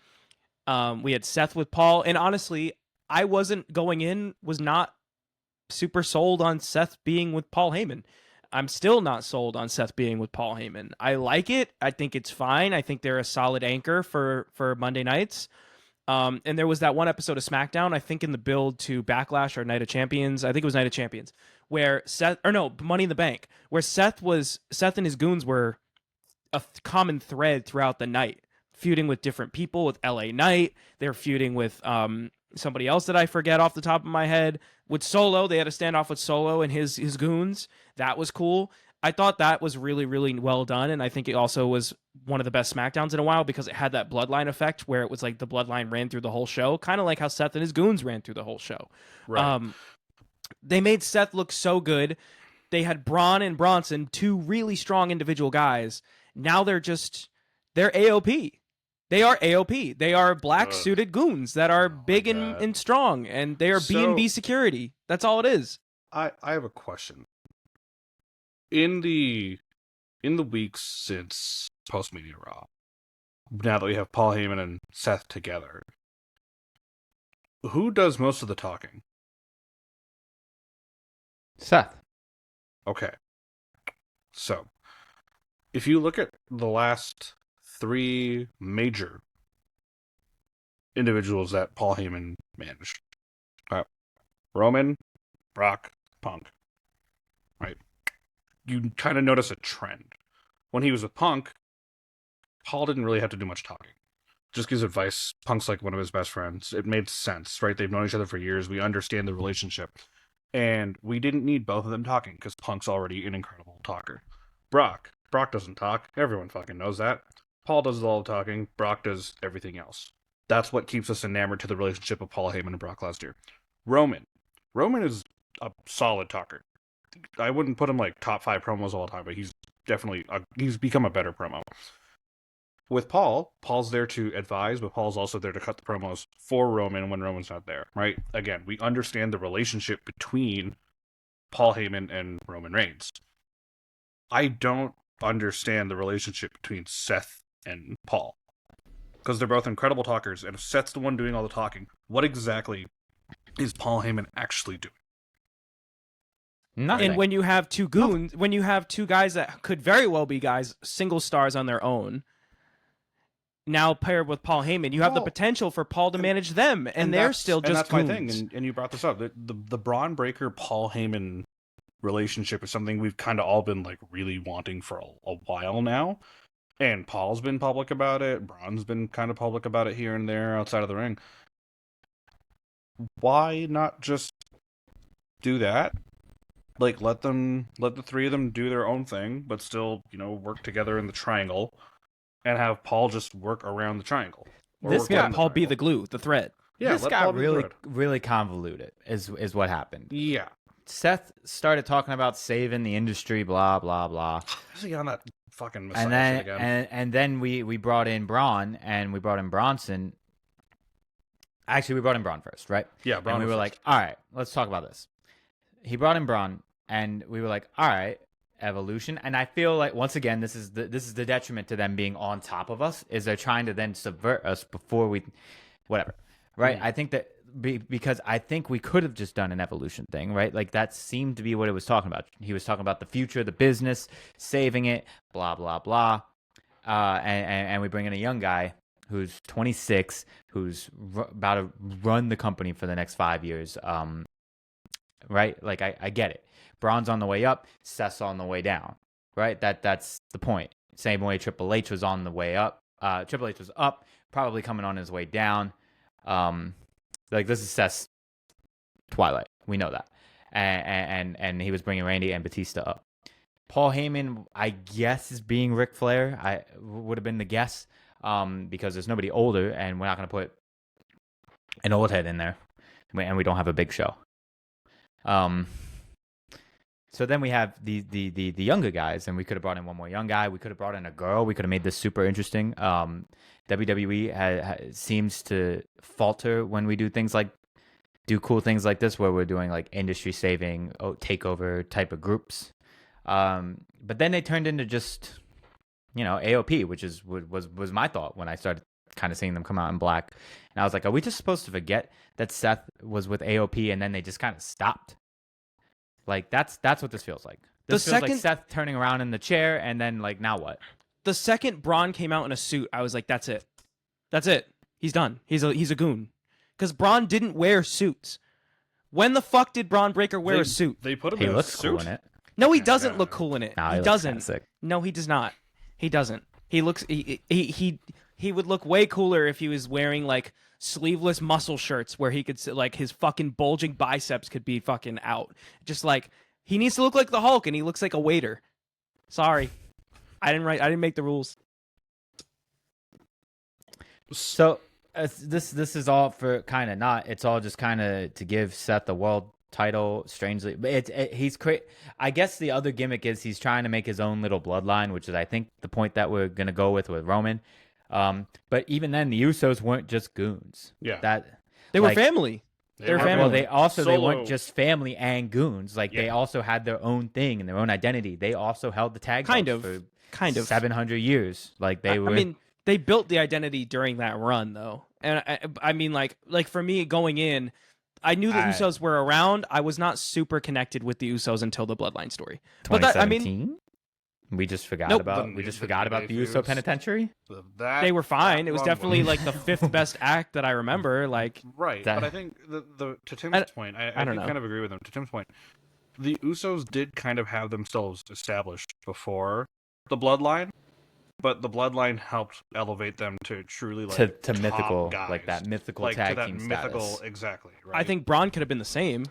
We had Seth with Paul. And honestly, I was not super sold on Seth being with Paul Heyman. I'm still not sold on Seth being with Paul Heyman. I like it. I think it's fine. I think they're a solid anchor for Monday nights. And there was that one episode of SmackDown, I think in the build to Backlash or Night of Champions, I think it was Night of Champions, where Money in the Bank, where Seth and his goons were a common thread throughout the night, feuding with different people, with LA Knight. They're feuding with somebody else that I forget off the top of my head. With Solo, they had a standoff with Solo and his goons. That was cool. I thought that was really, really well done, and I think it also was one of the best SmackDowns in a while because it had that bloodline effect where it was like the bloodline ran through the whole show, kind of like how Seth and his goons ran through the whole show. Right. They made Seth look so good. They had Braun and Bronson, two really strong individual guys. Now they're AOP. They are AOP. They are black-suited goons that are big and strong, and they are B&B security. That's all it is. I have a question. In the weeks since post-Mania Raw, now that we have Paul Heyman and Seth together, who does most of the talking? Seth. Okay. So, if you look at the last 3 major individuals that Paul Heyman managed. Roman, Brock, Punk. Right? You kind of notice a trend. When he was with Punk, Paul didn't really have to do much talking. Just gives advice. Punk's like one of his best friends. It made sense, right? They've known each other for years. We understand the relationship. And we didn't need both of them talking because Punk's already an incredible talker. Brock doesn't talk. Everyone fucking knows that. Paul does all the talking. Brock does everything else. That's what keeps us enamored to the relationship of Paul Heyman and Brock Lesnar. Roman is a solid talker. I wouldn't put him like top 5 promos all the time, but he's definitely he's become a better promo. With Paul's there to advise, but Paul's also there to cut the promos for Roman when Roman's not there, right? Again, we understand the relationship between Paul Heyman and Roman Reigns. I don't understand the relationship between Seth and Paul. Because they're both incredible talkers, and if Seth's the one doing all the talking, what exactly is Paul Heyman actually doing? Nothing. And when you have two goons, when you have two guys that could very well be guys, single stars on their own, now paired with Paul Heyman, you have the potential for Paul to manage them, and they're still just that's goons. My thing, and you brought this up. The Braun Breaker Paul Heyman relationship is something we've kind of all been like really wanting for a while now, and Paul's been public about it. Braun's been kind of public about it here and there outside of the ring. Why not just do that? Like let the three of them do their own thing, but still, work together in the triangle. And have Paul just work around the triangle. This got Paul be the glue, the thread. Yeah, this got really convoluted, is what happened. Yeah. Seth started talking about saving the industry, blah blah blah. Is he on that fucking Messiah again? And then we brought in Braun, and we brought in Bronson. Actually, we brought in Braun first, right? Yeah, Braun. And we were like, all right, let's talk about this. He brought in Braun, and we were like, all right. Evolution, and I feel like once again this is the detriment to them being on top of us, is they're trying to then subvert us before we whatever, right? I think that because I think we could have just done an evolution thing, right? Like that seemed to be what it was talking about. He was talking about the future, the business, saving it, blah blah blah, and we bring in a young guy who's 26, who's about to run the company for the next 5 years, right? Like I get it. Braun's on the way up, Seth's on the way down, right? That's the point. Same way Triple H was on the way up. Triple H was up, probably coming on his way down. Like this is Seth's twilight. We know that. And he was bringing Randy and Batista up. Paul Heyman, I guess, is being Ric Flair. I would have been the guess, because there's nobody older, and we're not going to put an old head in there, and we don't have a big show. So then we have the younger guys, and we could have brought in one more young guy. We could have brought in a girl. We could have made this super interesting. WWE seems to falter when we do cool things like this, where we're doing like industry saving takeover type of groups. But then they turned into just AOP, which was my thought when I started kind of seeing them come out in black, and I was like, are we just supposed to forget that Seth was with AOP, and then they just kind of stopped? Like that's what this feels like. This feels like Seth turning around in the chair, and then like, now what? The second Braun came out in a suit, I was like, that's it. He's done. He's a goon. Because Braun didn't wear suits. When the fuck did Braun Breaker wear a suit? They put him in a suit. Cool in it. No, he doesn't look cool in it. No, he doesn't. No, he does not. He doesn't. He looks. He would look way cooler if he was wearing like sleeveless muscle shirts where he could like his fucking bulging biceps could be fucking out. Just like he needs to look like the Hulk, and he looks like a waiter. Sorry, I didn't make the rules. So this is all for kind of not. It's all just kind of to give Seth the world title. Strangely, but he's I guess the other gimmick is he's trying to make his own little bloodline, which is I think the point that we're gonna go with Roman. But even then, the Usos weren't just goons. Yeah, they were family. They were family. Well, they weren't just family and goons. Like they also had their own thing and their own identity. They also held the tag for 700 years. Like they were. I mean, they built the identity during that run, though. And I mean, like for me going in, I knew the Usos were around. I was not super connected with the Usos until the Bloodline story. 2017? We just forgot Nope. about the Uso Penitentiary. They were fine. It was run definitely like the fifth best act that I remember. Like right, That- but I think to Tim's point, I don't do know. kind of agree with him. To Tim's point, the Usos did kind of have themselves established before the Bloodline, but the Bloodline helped elevate them to truly like to top mythical, guys. like that mythical like tag to that team mythical status. exactly. Right. I think Braun could have been the same.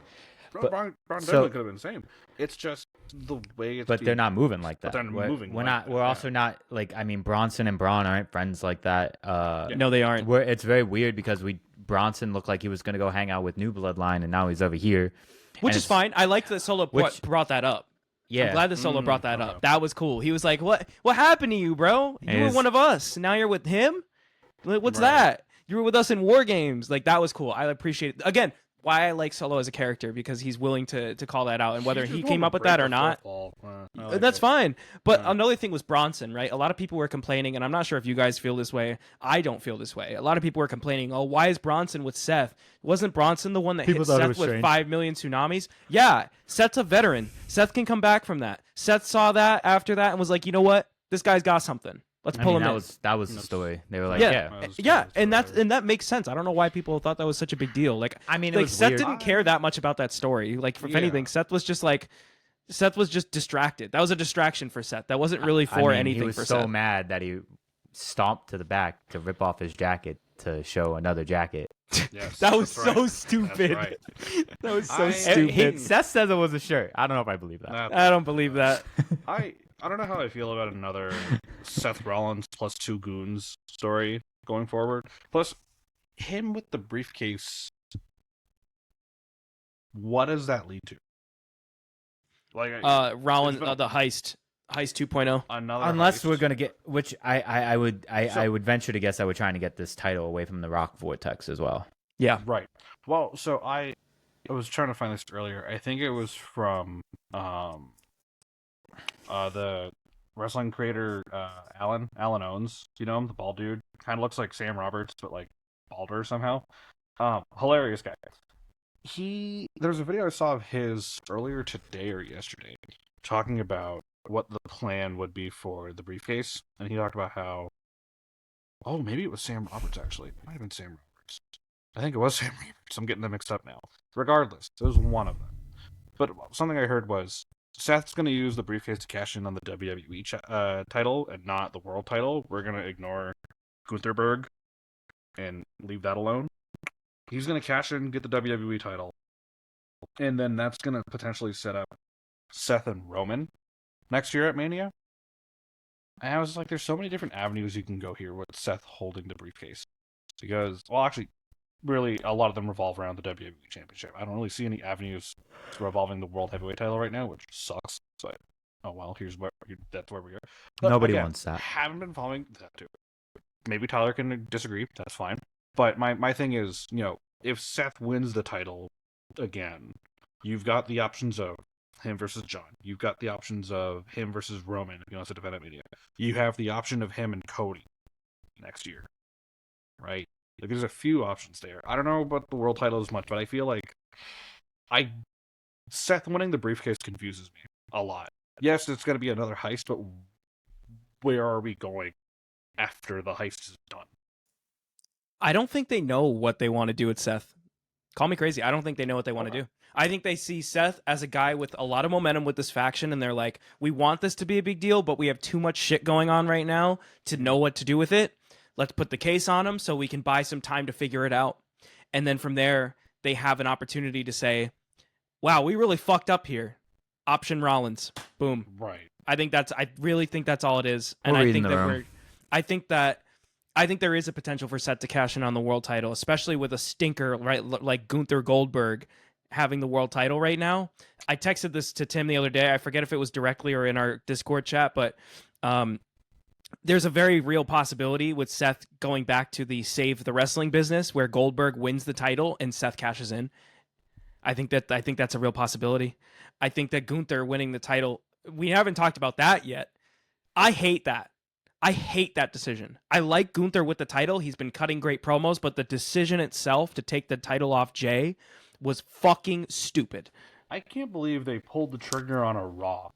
Braun so- definitely could have been the same. It's just the way it's. But they're not moving like that. But they're moving We're like not. that, We're yeah. also not like. I mean, Bronson and Braun aren't friends like that. No, they aren't. It's very weird because Bronson looked like he was gonna go hang out with New Bloodline, and now he's over here, Which And is it's- fine. I liked that Solo brought that up. Yeah, I'm glad that Solo brought that okay. up. That was cool. He was like, "What happened to you, bro? You were Is- one of us. Now you're with him. What's Right. that? You were with us in War Games. Like that was cool. I appreciate it. Again, why I like Solo as a character because he's willing to call that out, and whether he came up with that or not, that's fine. But another thing was Bronson, right? A lot of people were complaining, and I'm not sure if you guys feel this way. I don't feel this way. A lot of people were complaining, oh, why is Bronson with Seth? Wasn't Bronson the one that People hit thought it Seth was with strange. 5 million tsunamis? Yeah, Seth's a veteran. Seth can come back from that. Seth saw that after that and was like, you know what? This guy's got something. Let's pull him in. that was the story. They were like, Yeah, and that makes sense. I don't know why people thought that was such a big deal. Like, I mean, it like was Seth weird. didn't care that much about that story. Like, if anything, Seth was just distracted. That was a distraction for Seth. That wasn't really for anything he was for so Seth. mad that he stomped to the back to rip off his jacket to show another jacket. Yes, That was that's right. so stupid. That's right. That was so I- stupid. Seth says it was a shirt. I don't know if I believe that. I don't believe that. I don't know how I feel about another Seth Rollins plus 2 goons story going forward. Plus, him with the briefcase. What does that lead to? Like, Rollins, it's been- the heist 2.0. another. Unless heist. we're gonna get, which I would venture to guess that we're trying to get this title away from the Rock Vortex as well. Yeah. Right. Well, so I was trying to find this earlier. I think it was from the wrestling creator Alan Owens. You know him, the bald dude. Kind of looks like Sam Roberts, but like balder somehow. Hilarious guy. There's a video I saw of his earlier today or yesterday talking about what the plan would be for the briefcase, and he talked about how. Oh, maybe it was Sam Roberts actually. It might have been Sam Roberts. I think it was Sam Roberts. I'm getting them mixed up now. Regardless, it was one of them. But something I heard was Seth's going to use the briefcase to cash in on the WWE title and not the world title. We're going to ignore Guntherberg and leave that alone. He's going to cash in, get the WWE title. And then that's going to potentially set up Seth and Roman next year at Mania. And I was like, there's so many different avenues you can go here with Seth holding the briefcase. Because, well, actually, really, a lot of them revolve around the WWE Championship. I don't really see any avenues revolving the World Heavyweight title right now, which sucks. But, oh well, that's where we are. But Nobody again, wants that. Haven't been following that too. Maybe Tyler can disagree. That's fine. But my thing is, if Seth wins the title again, you've got the options of him versus John. You've got the options of him versus Roman if he wants to defend at Mania. You have the option of him and Cody next year, right? Like, there's a few options there. I don't know about the world title as much, but I feel like Seth winning the briefcase confuses me a lot. Yes, it's going to be another heist, but where are we going after the heist is done? I don't think they know what they want to do with Seth. Call me crazy. I don't think they know what they want to do. I think they see Seth as a guy with a lot of momentum with this faction, and they're like, we want this to be a big deal, but we have too much shit going on right now to know what to do with it. Let's put the case on him so we can buy some time to figure it out. And then from there, they have an opportunity to say, wow, we really fucked up here. Option Rollins. Boom. Right. I really think that's all it is. And We're I reading think the that room. I think there is a potential for Seth to cash in on the world title, especially with a stinker, right, like Gunther Goldberg having the world title right now. I texted this to Tim the other day. I forget if it was directly or in our Discord chat, but there's a very real possibility with Seth going back to the Save the Wrestling business where Goldberg wins the title and Seth cashes in. I think that's a real possibility. I think that Gunther winning the title, we haven't talked about that yet. I hate that. I hate that decision. I like Gunther with the title. He's been cutting great promos, but the decision itself to take the title off Jay was fucking stupid. I can't believe they pulled the trigger on a Raw.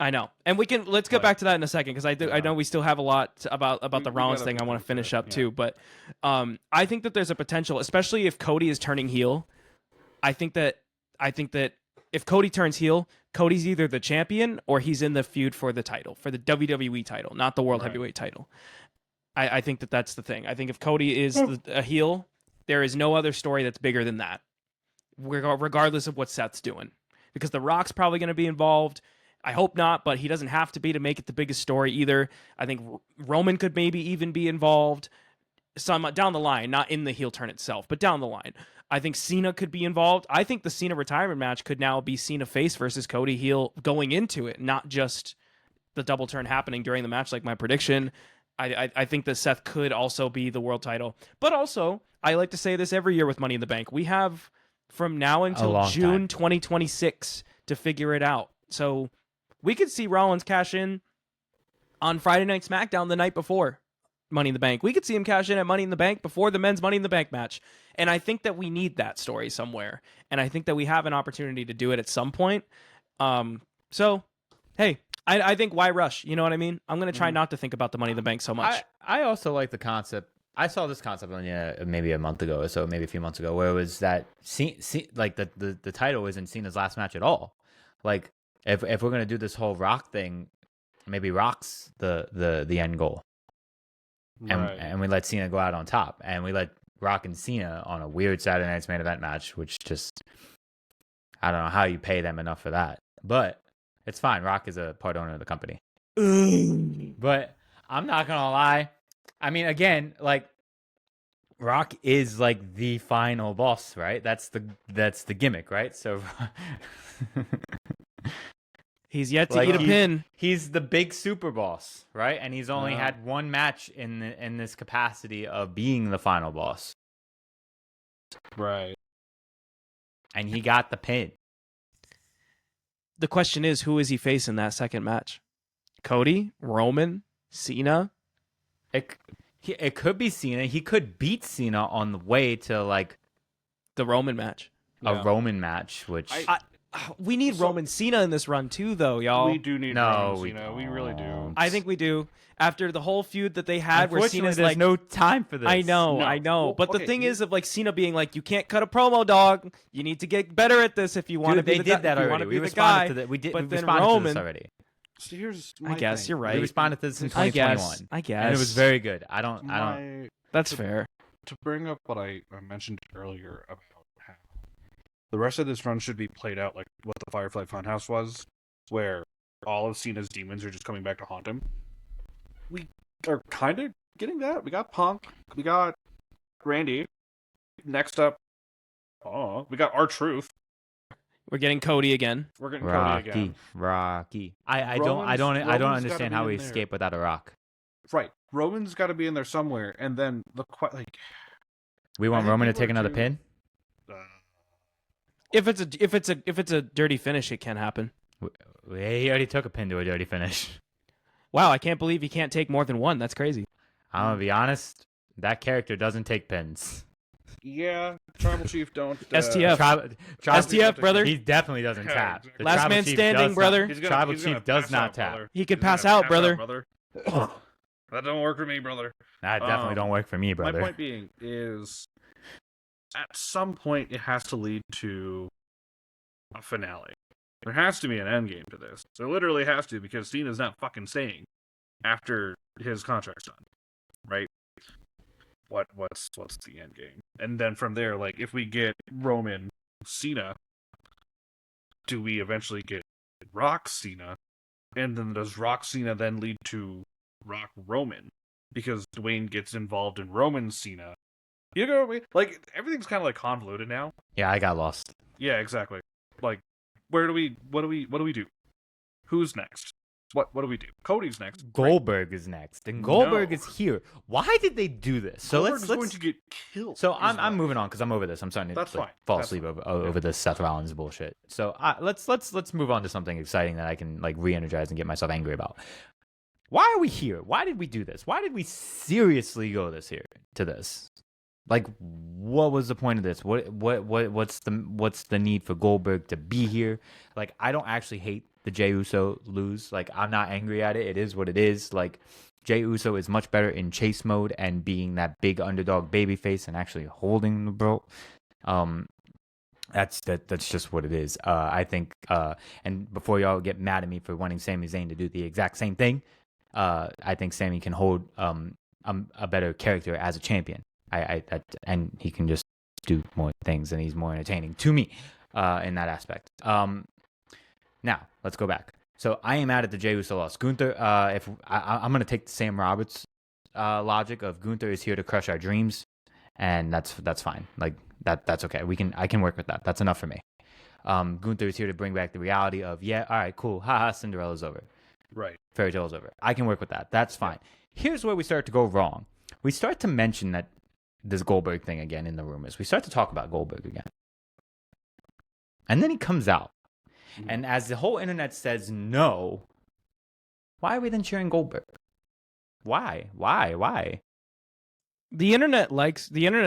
I know, and let's get back to that in a second because I know we still have a lot about the Rollins thing I want to finish up too. But I think that there's a potential, especially if Cody is turning heel. I think that if Cody turns heel, Cody's either the champion or he's in the feud for the title, for the WWE title, not the World Heavyweight title. I think that that's the thing. I think if Cody is a heel, there is no other story that's bigger than that, regardless of what Seth's doing, because The Rock's probably going to be involved. I hope not, but he doesn't have to be to make it the biggest story either. I think Roman could maybe even be involved some down the line, not in the heel turn itself, but down the line. I think Cena could be involved. I think the Cena retirement match could now be Cena face versus Cody heel going into it, not just the double turn happening during the match like my prediction. I think that Seth could also be the world title. But also, I like to say this every year with Money in the Bank. We have from now until June 2026 to figure it out. So we could see Rollins cash in on Friday Night SmackDown the night before Money in the Bank. We could see him cash in at Money in the Bank before the men's Money in the Bank match. And I think that we need that story somewhere. And I think that we have an opportunity to do it at some point. So, hey, I think why rush? You know what I mean? I'm going to try not to think about the Money in the Bank so much. I also like the concept. I saw this concept on maybe a month ago or so, maybe a few months ago, where it was that like the title isn't Cena's last match at all. Like if we're gonna do this whole Rock thing, maybe Rock's the end goal, and we let Cena go out on top, and we let Rock and Cena on a weird Saturday Night's Main Event match, which just I don't know how you pay them enough for that, but it's fine. Rock is a part owner of the company. But I'm not gonna lie. I mean, again, like Rock is like the final boss, right? That's the gimmick, right? So he's yet to eat a pin. He's the big super boss, right? And he's only had one match in this capacity of being the final boss, right? And he got the pin. The question is, who is he facing that second match? Cody, Roman, Cena? It could be Cena. He could beat Cena on the way to like the Roman match. A Roman match, which we need Roman Cena in this run too, though, y'all. We do need Roman Cena. We really do. I think we do. After the whole feud that they had, where Cena's there's like, no time for this. I know. Well, but the thing is, of like Cena being like, you can't cut a promo, dog. You need to get better at this if you want to be the guy. They did that already. We responded to that. We responded to this already. So here's I guess thing. you're right. We responded to this in 2021. I guess. And it was very good. I don't. That's fair. To bring up what I mentioned earlier about how the rest of this run should be played out like what the Firefly Funhouse was, where all of Cena's demons are just coming back to haunt him. We are kind of getting that. We got Punk. We got Randy. Next up, we got R-Truth. We're getting Cody again. We're getting Cody again. Rocky. I don't understand how we escape without a Rock. Right. Roman's got to be in there somewhere, and then we want Roman to take another pin. If it's a dirty finish, it can happen. He already took a pin to a dirty finish. Wow, I can't believe he can't take more than one. That's crazy. I'm gonna be honest. That character doesn't take pins. Yeah, Tribal Chief don't. STF. STF, brother. He definitely doesn't tap. Exactly. Last man standing, brother. Tribal Chief does not tap. He could pass out, brother. That don't work for me, brother. That definitely don't work for me, brother. My point being is, at some point, it has to lead to a finale. There has to be an end game to this. There literally has to, because Cena's not fucking staying after his contract's done, right? What's the end game? And then from there, like, if we get Roman Cena, do we eventually get Rock Cena? And then does Rock Cena then lead to Rock Roman? Because Dwayne gets involved in Roman Cena. You know what I mean? Like, everything's kind of like convoluted now. Yeah, I got lost. Yeah, exactly. Like, what do we do? Who's next? What do we do? Cody's next. Goldberg is next, and Goldberg is here. Why did they do this? So Goldberg's going to get killed. So I'm moving on because I'm over this. I'm starting to fall asleep over this Seth Rollins bullshit. So let's move on to something exciting that I can like re-energize and get myself angry about. Why are we here? Why did we do this? Why did we seriously go to this? Like, what was the point of this? What's the need for Goldberg to be here? Like, I don't actually hate the Jey Uso lose. Like, I'm not angry at it. It is what it is. Like, Jey Uso is much better in chase mode and being that big underdog babyface and actually holding the belt. That's just what it is. I think, and before y'all get mad at me for wanting Sami Zayn to do the exact same thing, I think Sami can hold a better character as a champion. And he can just do more things, and he's more entertaining to me in that aspect. Now let's go back. So I am mad at the Jey Uso loss. Gunther, if I'm gonna take the Sam Roberts logic of Gunther is here to crush our dreams, and that's fine. Like that's okay. I can work with that. That's enough for me. Gunther is here to bring back the reality of all right, cool, haha, Cinderella's over, right? Fairy tale's over. I can work with that. That's fine. Yeah. Here's where we start to go wrong. We start to mention that this Goldberg thing again in the rumors. We start to talk about Goldberg again, and then he comes out. And as the whole internet says no, why are we then cheering Goldberg? Why? The internet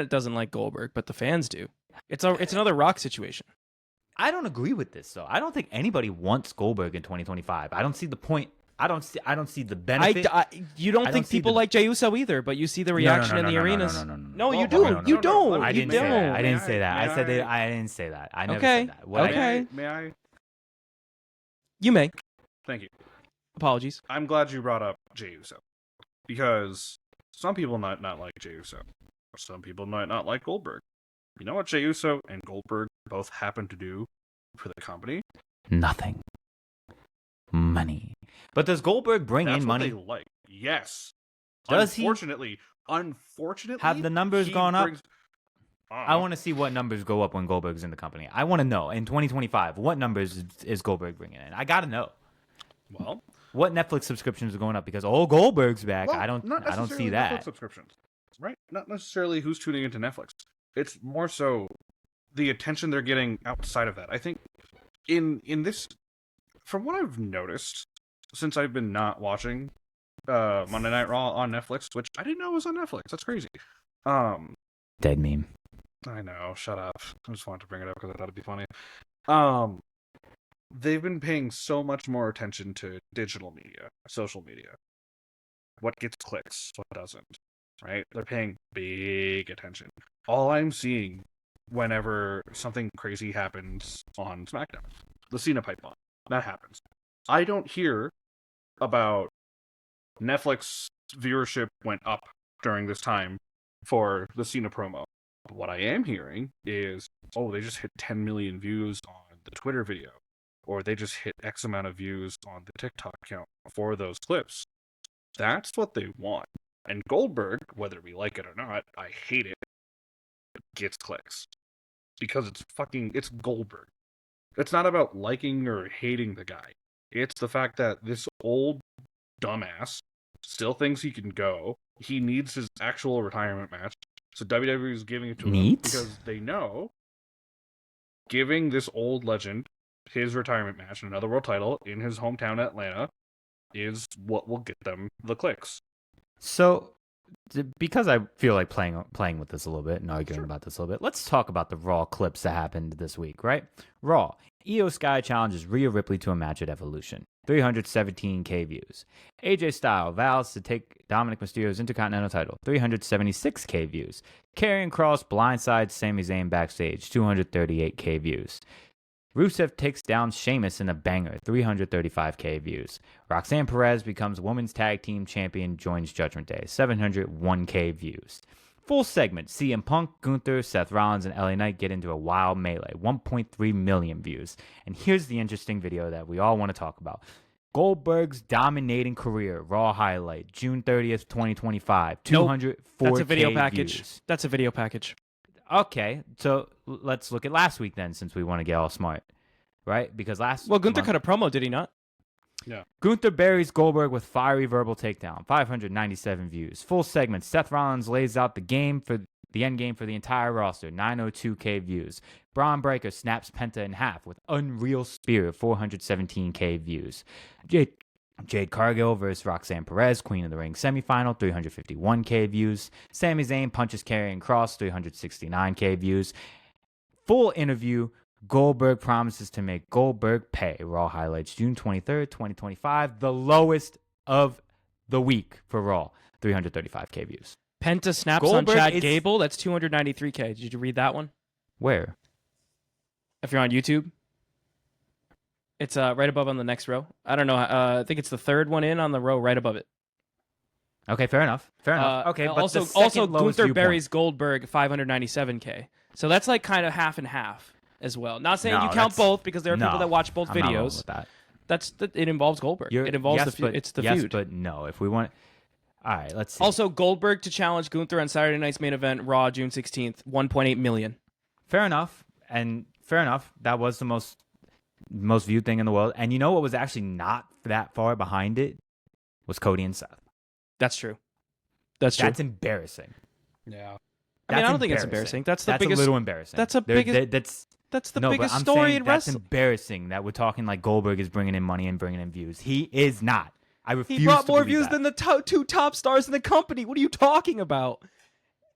doesn't like Goldberg, but the fans do. It's another Rock situation. I don't agree with this though. I don't think anybody wants Goldberg in 2025. I don't see the point. I don't see the benefit. You don't think people like Jey Uso either, but you see the reaction in the arenas. No, you do. You don't. I didn't say that. I didn't say that. I didn't say that. I never said that. Okay. May I? You may. Thank you. Apologies. I'm glad you brought up Jey Uso, because some people might not like Jey Uso. Some people might not like Goldberg. You know what Jey Uso and Goldberg both happen to do for the company? Nothing. Money. But does Goldberg bring in money? That's what they like. Yes. Does unfortunately, have the numbers gone up? I want to see what numbers go up when Goldberg's in the company. I want to know in 2025 what numbers is Goldberg bringing in. I got to know. Well, what Netflix subscriptions are going up because Goldberg's back. Well, I don't see that. Netflix subscriptions, right? Not necessarily who's tuning into Netflix. It's more so the attention they're getting outside of that. I think in this, from what I've noticed since I've been not watching Monday Night Raw on Netflix, which I didn't know was on Netflix. That's crazy. Dead meme. I know. Shut up. I just wanted to bring it up because I thought it'd be funny. They've been paying so much more attention to digital media, social media. What gets clicks, what doesn't, right? They're paying big attention. All I'm seeing whenever something crazy happens on SmackDown, the Cena pipe bomb, that happens. I don't hear about Netflix viewership went up during this time for the Cena promo. What I am hearing is, they just hit 10 million views on the Twitter video, or they just hit X amount of views on the TikTok account for those clips. That's what they want. And Goldberg, whether we like it or not, I hate it, gets clicks. Because it's Goldberg. It's not about liking or hating the guy. It's the fact that this old dumbass still thinks he can go. He needs his actual retirement match. So WWE is giving it to him because they know giving this old legend his retirement match and another world title in his hometown Atlanta is what will get them the clicks. So, because I feel like playing with this a little bit and arguing about this a little bit, let's talk about the Raw clips that happened this week, right? Raw. Io Sky challenges Rhea Ripley to a match at Evolution. 317K views. AJ Styles vows to take Dominic Mysterio's Intercontinental title. 376K views. Karrion Kross blindsides Sami Zayn backstage. 238K views. Rusev takes down Sheamus in a banger. 335K views. Roxanne Perez becomes Women's Tag Team Champion, joins Judgment Day. 701K views. Full segment. CM Punk, Gunther, Seth Rollins, and LA Knight get into a wild melee. 1.3 million views. And here's the interesting video that we all want to talk about. Goldberg's dominating career. Raw highlight. June 30th, 2025. 204K That's a video package. Views. That's a video package. Okay, so let's look at last week then, since we want to get all smart. Right? Because Gunther cut a promo, did he not? Yeah. Gunther buries Goldberg with fiery verbal takedown. 597 views. Full segment. Seth Rollins lays out the end game for the entire roster. 902K views. Braun Breaker snaps Penta in half with Unreal Spear. 417K views. Jade Cargill versus Roxanne Perez, Queen of the Ring semifinal. 351K views. Sami Zayn punches Karrion Kross. 369K views. Full interview Goldberg promises to make Goldberg pay. Raw highlights June 23rd, 2025. The lowest of the week for Raw. 335K views. Penta snaps Goldberg on Chad is- Gable. That's 293K. Did you read that one? Where? If you're on YouTube. It's right above on the next row. I don't know. I think it's the third one in on the row right above it. Okay, fair enough. Fair enough. Okay, but also the second lowest Gunther viewpoint. buries Goldberg 597K. So that's like kind of half and half as well. Not saying No, you count that's- both because there are people no, that watch both I'm not rolling videos. with that. It involves Goldberg. You're- It involves yes, the feud. but- It's the yes, feud. but no. If we want, all right, let's see. Also, Goldberg to challenge Gunther on Saturday night's main event, Raw, June 16th, 1.8 million. Fair enough, and fair enough. That was the most viewed thing in the world. And you know what was actually not that far behind it was Cody and Seth. That's true. That's true. That's embarrassing. Yeah. I mean, I don't think it's embarrassing. That's the That's biggest. a little embarrassing. that's a biggest- That's the no, biggest but I'm story saying in that's wrestling. embarrassing that we're talking like Goldberg is bringing in money and bringing in views. He is not. I refuse. He brought to more believe views that. than the two top stars in the company. What are you talking about?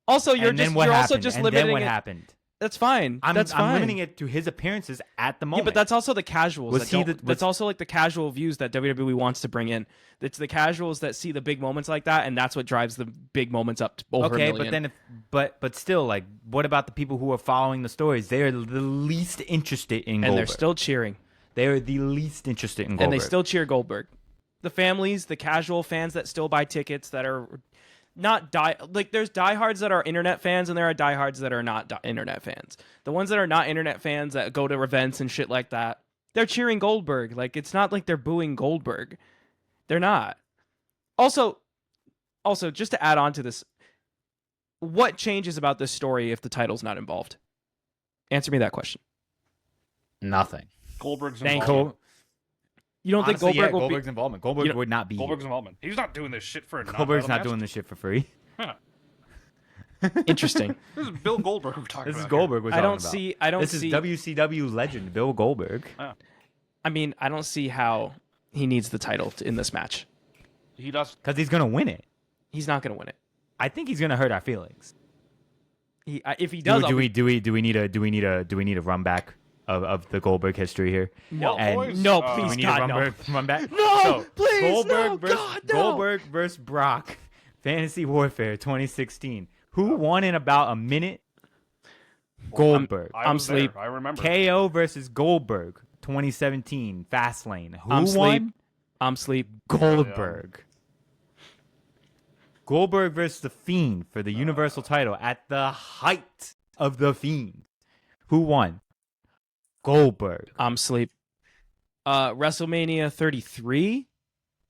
Also, you're And then just what you're happened? also just and limiting then what it. happened? That's fine. I'm That's fine. limiting it to his appearances at the Yeah, moment. but that's also the casuals. Was that he don't- the- that's was- also like the casual views that WWE wants to bring in. It's the casuals that see the big moments like that, and that's what drives the big moments up to over a okay, million. but then but still, like, what about the people who are following the stories? They are the least interested in and Goldberg. they're still cheering, They are the least interested in Goldberg. and they still cheer Goldberg. The families, the casual fans that still buy tickets that are not there's diehards that are internet fans, and there are diehards that are not internet fans. The ones that are not internet fans that go to events and shit like that, they're cheering Goldberg. Like, it's not like they're booing Goldberg. They're not. Also, just to add on to this, what changes about this story if the title's not involved? Answer me that question. nothing. Goldberg's Thank involvement. You don't think Honestly, Goldberg will Goldberg's involvement. Goldberg You know, would not be. Goldberg's involvement. He's not doing this shit for a Goldberg's not doing this shit for free. be interesting? This is Bill Goldberg we're talking This is about. Goldberg. We're I talking don't about. see. I don't This see. is WCW legend Bill Goldberg. I mean, I don't see how he needs the title in this match. He does. Because he's gonna win it. He's not going to win it. I think he's gonna hurt our feelings. If he does, Do we need a run back of the Goldberg history here? No. And boys, No, uh, do please. we need God, a run back? No, So, please, Goldberg no, versus God, no. Goldberg versus Brock, Fantasy Warfare 2016. Who won in about a minute? Goldberg. I I'm was there. sleep. I remember. KO versus Goldberg 2017 Fastlane. Who I'm won? sleep. I'm sleep. Goldberg. Goldberg versus The Fiend for the Universal title at the height of The Fiend. Who won? Goldberg. I'm sleep. WrestleMania 33,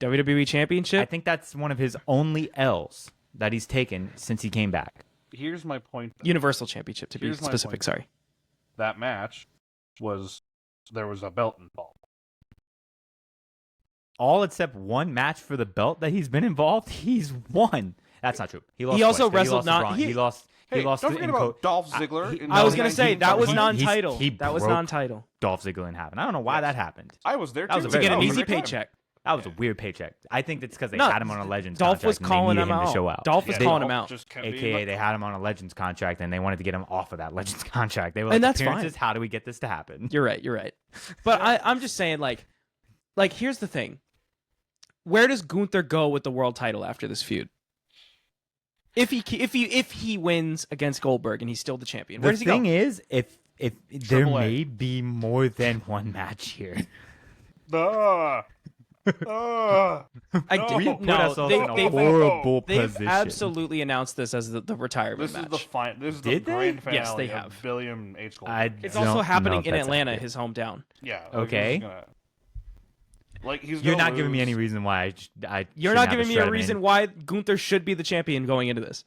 WWE Championship. I think that's one of his only L's that he's taken since he came back. Here's my point. Universal Championship to be Here's my specific. point. Sorry. That match there was a belt involved. All except one match for the belt that he's been involved, he's won. That's not true. He lost. He also twice. wrestled He lost to not- Braun. he- He lost. Hey, He lost don't to forget in about Co- Dolph Ziggler. in I was gonna 19 say that was he- non-title. he That was broke non-title. Dolph Ziggler in half. I don't know why Yes. that happened. I was there That was too. a To get That an was a easy great time. paycheck. That was a weird paycheck. I think it's because they No, had him on a Legends Dolph contract was and calling they him needed him out. to show out. Dolph was Yeah, calling him Dolph out. just can't be AKA like- they had him on a Legends contract and they wanted to get him off of that Legends contract. They were And like, that's fine. appearances, how do we get this to happen? You're right. But I'm just saying, like here's the thing. Where does Gunther go with the world title after this feud? If he wins against Goldberg and he's still the champion, where The does he go? thing is, if there Triple A. may be more than one match here. Ah. Ah. I No. did We put no. ourselves in a They've horrible they've position. absolutely announced this as the retirement This match. is the This is the Did they? grand finale Yes, they of have. Billiam H. Goldberg. I It's don't also know happening if in that's Atlanta, accurate. his hometown. Yeah. Okay. He's You're gonna not giving me lose. any reason why I You're shouldn't not have giving me shred a him reason in why Gunther should be the champion going into this.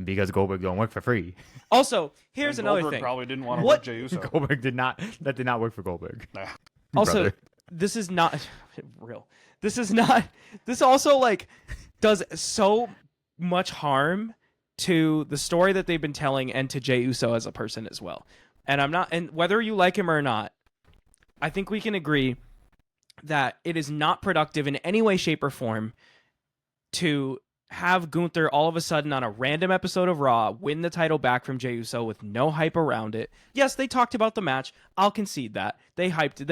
because Goldberg don't work for free. Also, here's And another Goldberg thing. probably didn't want to What- work Jey Uso. Goldberg did not work for Goldberg. Nah. Also, brother. this is not real. This is not. This also does so much harm to the story that they've been telling and to Jey Uso as a person as well. And I'm not. And whether you like him or not, I think we can agree that it is not productive in any way, shape, or form to have Gunther all of a sudden on a random episode of Raw win the title back from Jey Uso with no hype around it. Yes, they talked about the match. I'll concede that. They hyped it.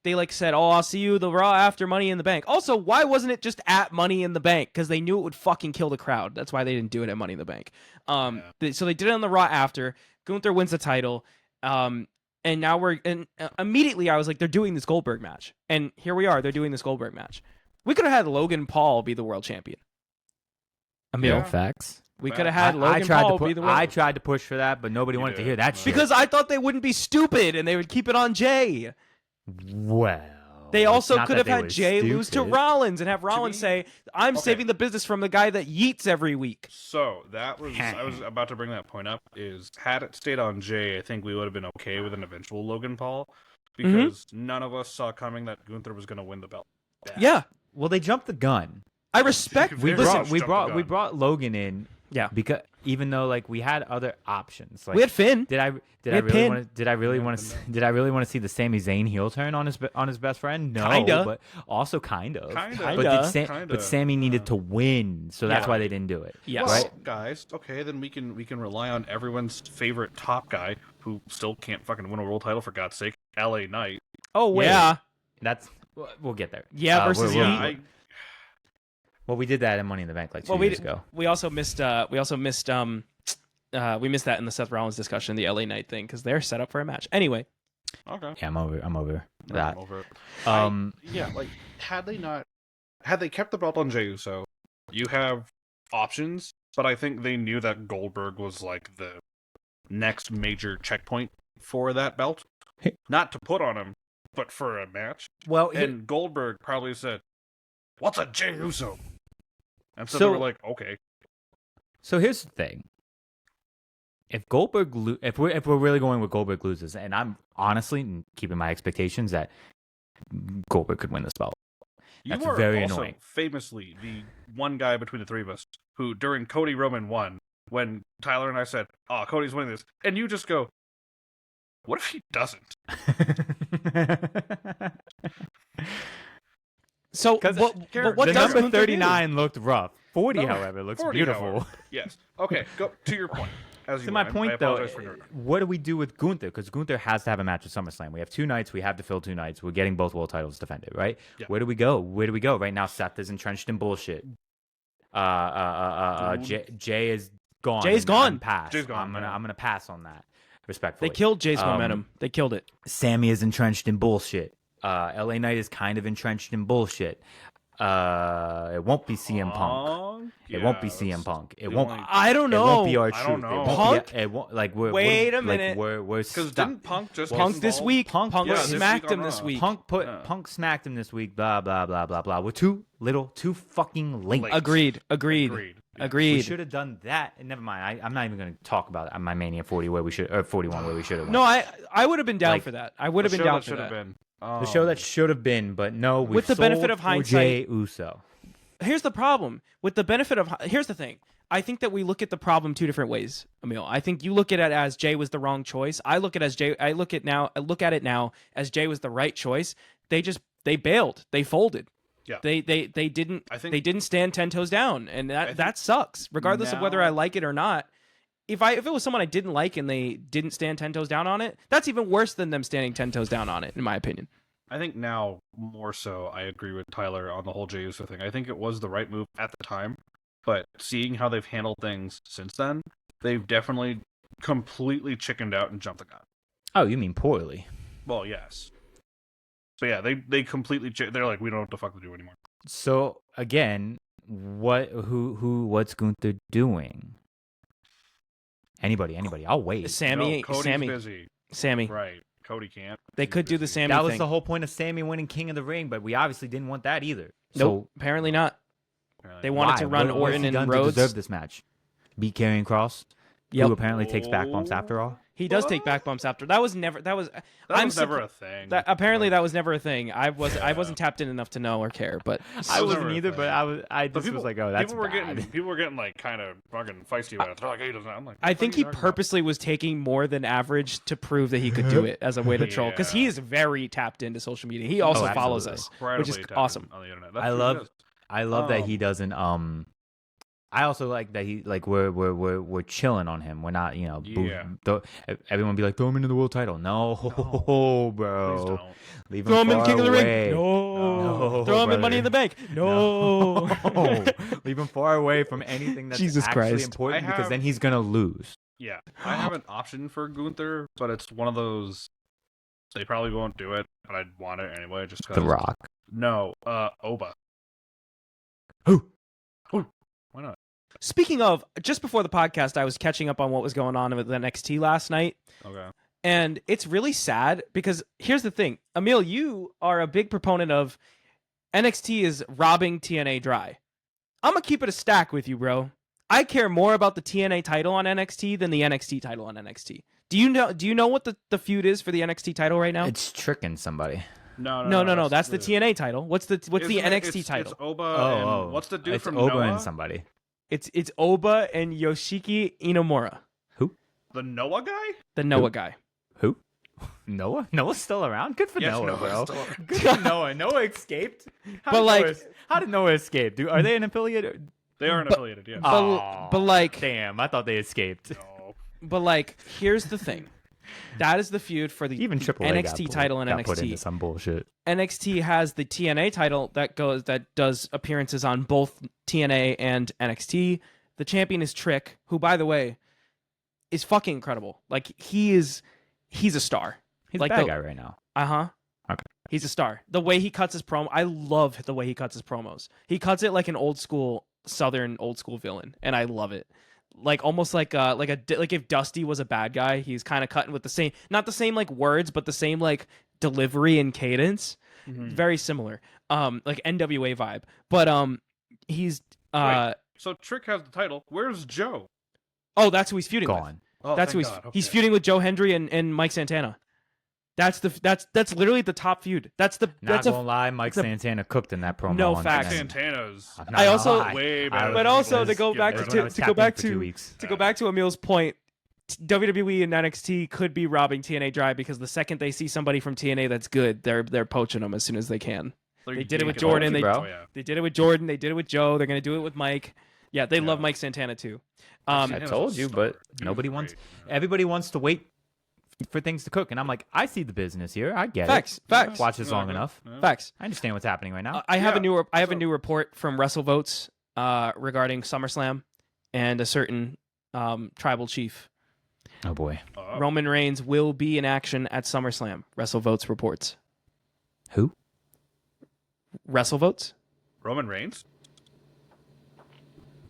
They said, "Oh, I'll see you the Raw after Money in the Bank." Also, why wasn't it just at Money in the Bank? Because they knew it would fucking kill the crowd. That's why they didn't do it at Money in the Bank. So they did it on the Raw after. Gunther wins the title. And now immediately I was like, they're doing this Goldberg match. And here we are. They're doing this Goldberg match. We could have had Logan Paul be the world champion. Yeah. Facts. We could have had Logan Paul be the world champion. I tried to push for that, but nobody wanted to hear that shit. Because I thought they wouldn't be stupid and they would keep it on Jay. Well, they also could have had Jay lose to Rollins and have Rollins say, "I'm saving the business from the guy that yeets every week." So that was I was about to bring that point up. Is had it stayed on Jay, I think we would have been okay with an eventual Logan Paul, because none of us saw coming that Gunther was going to win the belt. Yeah. Well, they jumped the gun. I respect. We brought Logan in. Yeah. Because even though we had other options, we had Finn. Did I really want to see the Sami Zayn heel turn on his best friend? No, kinda. But also kind of. Kinda. But Sami needed to win, so that's why they didn't do it. Yes. Well, right, guys. Okay, then we can rely on everyone's favorite top guy who still can't fucking win a world title for God's sake, LA Knight. Oh wait. Yeah. We'll get there. Yeah, versus Well, we did that in Money in the Bank 2 years ago. We also missed that in the Seth Rollins discussion, the LA Knight thing, because they're set up for a match. Anyway. Okay. Yeah, I'm over that. I'm over it. Had they kept the belt on Jey Uso, you have options, but I think they knew that Goldberg was the next major checkpoint for that belt. Not to put on him, but for a match. Well, and Goldberg probably said, "What's a Jey Uso?" And so they were like, "Okay." So here's the thing: if we're really going with Goldberg loses, and I'm honestly keeping my expectations that Goldberg could win this belt. That's very annoying. Famously, the one guy between the three of us who, during Cody Roman won, when Tyler and I said, "Oh, Cody's winning this," and you just go, "What if he doesn't?" So, what the does number 39 looked rough. 40, however, looks 40, beautiful. However. Yes. Okay, go to your point. So my point, though, what do we do with Gunther? Because Gunther has to have a match at SummerSlam. We have 2 nights. We have to fill 2 nights. We're getting both world titles defended, right? Yeah. Where do we go? Right now, Seth is entrenched in bullshit. Jay is gone. Jay's gone. Jay's gone. I'm gonna pass on that. Respectfully. They killed Jay's momentum. They killed it. Sammy is entrenched in bullshit. LA Knight is kind of entrenched in bullshit. It won't be CM Punk. It won't be CM Punk. It won't. I don't know. It won't be our truth. I don't know. Punk. It won't. Wait a minute. We're because didn't Punk just Punk this week? Punk smacked him this week. Punk smacked him this week. Blah blah blah blah blah. We're too fucking late. Agreed. We should have done that. And never mind. I'm not even going to talk about my Mania 40 where we should, or 41 where we should have. No, I would have been down for that. I would have been down for that. The show that should have been, but no. With the benefit of hindsight, Jey Uso. Here's the problem. Here's the thing. I think that we look at the problem 2 different ways, Emil. I think you look at it as Jay was the wrong choice. I look at it now as Jay was the right choice. They bailed. They folded. Yeah. They didn't stand 10 toes down, and that sucks. Regardless of whether I like it or not. If it was someone I didn't like and they didn't stand 10 toes down on it, that's even worse than them standing 10 toes down on it, in my opinion. I think now, more so, I agree with Tyler on the whole Jey Uso thing. I think it was the right move at the time, but seeing how they've handled things since then, they've definitely completely chickened out and jumped the gun. Oh, you mean poorly? Well, yes. So yeah, they completely they're like, we don't know what the fuck to do anymore. So again, what's Gunther doing? Anybody. I'll wait. Cody's busy. Sammy. Right. Cody can't. They could do the Sammy thing. That was the whole point of Sammy winning King of the Ring, but we obviously didn't want that either. Nope, apparently not. They wanted to run Orton and Rhodes. To deserve this match. Beat Karrion Kross, who apparently takes back bumps after all. He does take back bumps after. That was never a thing. Apparently that was never a thing. I wasn't tapped in enough to know or care, but I wasn't either. But I was like, oh, that's bad. People were getting like kind of fucking feisty about it. They're like, hey, doesn't. I'm like, I think he purposely was taking more than average to prove that he could do it as a way to troll, because he is very tapped into social media. He also follows us, which is awesome. On the internet. I love that he doesn't I also like that he like we're chilling on him. We're not everyone be like throw him into the world title. No, bro. Please don't. Leave Throw him in far King of the away. Ring. No. Throw him in Money in the Bank. No. Leave him far away from anything that's Jesus actually Christ. important because then he's gonna lose. Yeah, I have an option for Gunther, but it's one of those. They probably won't do it, but I'd want it anyway. Just The Rock. No, Oba. Who? Why not? Speaking of, just before the podcast, I was catching up on what was going on with NXT last night. Okay. And it's really sad because here's the thing. Emil, you are a big proponent of NXT is robbing TNA dry. I'm going to keep it a stack with you, bro. I care more about the TNA title on NXT than the NXT title on NXT. Do you know what the feud is for the NXT title right now? It's tricking somebody. No. That's the TNA title. What's the NXT title? It's Oba and what's the dude it's from Oba Noah? and somebody. It's Oba and Yoshiki Inomura. Who? The Noah guy? The Noah guy. Who? Noah? Noah's still around? Good for Yes, Noah, Noah's bro. still around. Good for Noah. Noah escaped? How did Noah escape? Dude, are they an affiliate? They aren't affiliated, yeah. But like, damn, I thought they escaped. No. but like, here's the thing. That is the feud for the Even Triple A NXT title in got put into NXT. some bullshit. NXT has the TNA title that does appearances on both TNA and NXT. The champion is Trick, who, by the way, is fucking incredible. Like he's a star. He's like a bad guy right now. Okay. He's a star. The way he cuts his promo, I love the way he cuts his promos. He cuts it like an old school Southern old school villain, and I love it. Like almost like if Dusty was a bad guy, he's kind of cutting with the same, not the same like words, but the same like delivery and cadence. Mm-hmm. Very similar, like NWA vibe. But he's Wait, so Trick has the title. Where's Joe? oh, that's who he's feuding with. Gone. Oh, That's who thank God. he's Okay. feuding with Joe Hendry and Mike Santana. That's literally the top feud. Not gonna lie, Mike that's a- Santana cooked in that promo. No on facts. Mike TNA. Santana's I'm not I gonna also- lie. way better. But than also he to was go back given That's when I credit. was to go tapped back in for 2 to weeks. to go back to Emil's point, WWE and NXT could be robbing TNA dry because the second they see somebody from TNA that's good, they're poaching them as soon as they can. They did it with yanking Jordan. them. They- Oh, yeah. They did it with Jordan. They did it with Joe. They're gonna do it with Mike. Yeah, they love Yeah. Mike Santana too. I Santana's told a you, star. but He nobody was wants. great. Everybody wants to wait for things to cook, and I'm like, I see the business here. I get Facts. it. Facts. Watch this long Yeah. enough. Yeah. Facts. I understand what's happening right now. I have Yeah, a so- new report from WrestleVotes regarding SummerSlam and a certain tribal chief. Oh boy, Roman Reigns will be in action at SummerSlam. WrestleVotes reports. who? WrestleVotes? Roman Reigns?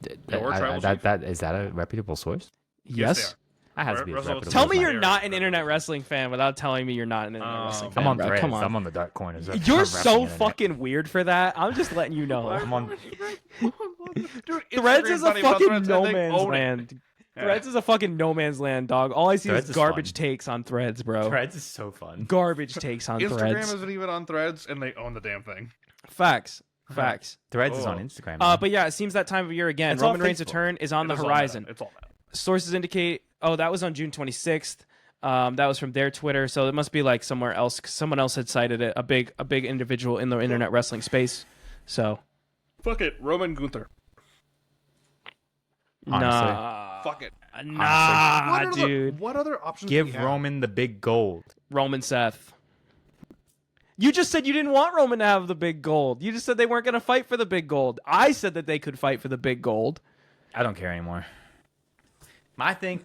That, tribal that is that a reputable source? Yes. That has to be a Russell- reputable Tell me source. you're Here, not an here. internet wrestling fan without telling me you're not an internet wrestling fan. I'm on bro. threads. Come on. I'm on the dark corners. of You're wrestling so internet. fucking weird for that. I'm just letting you know. I'm on. Dude, Threads Instagram's is a not even on fucking Threads, no and they man's own it. land. Yeah. Threads is a fucking no man's land, dog. All I see Threads is is garbage fun. takes on Threads, bro. Threads is so fun. Garbage takes on Instagram Threads. isn't even on Threads, and they own the damn thing. Facts. Facts. Threads is Oh. on Instagram. man. But yeah, it seems that time of year again. It's all Roman Reigns' Facebook. return is on the It's all horizon. meta. It's all meta. Sources indicate, that was on June 26th. That was from their Twitter, so it must be like somewhere else. Someone else had cited it. A big individual in the internet wrestling space. So Fuck it, Roman Gunther. Honestly. nah, Fuck it. nah, dude. What other options do we Give have? Roman the big gold. Roman Seth. You just said you didn't want Roman to have the big gold. You just said they weren't going to fight for the big gold. I said that they could fight for the big gold. I don't care anymore. My thing,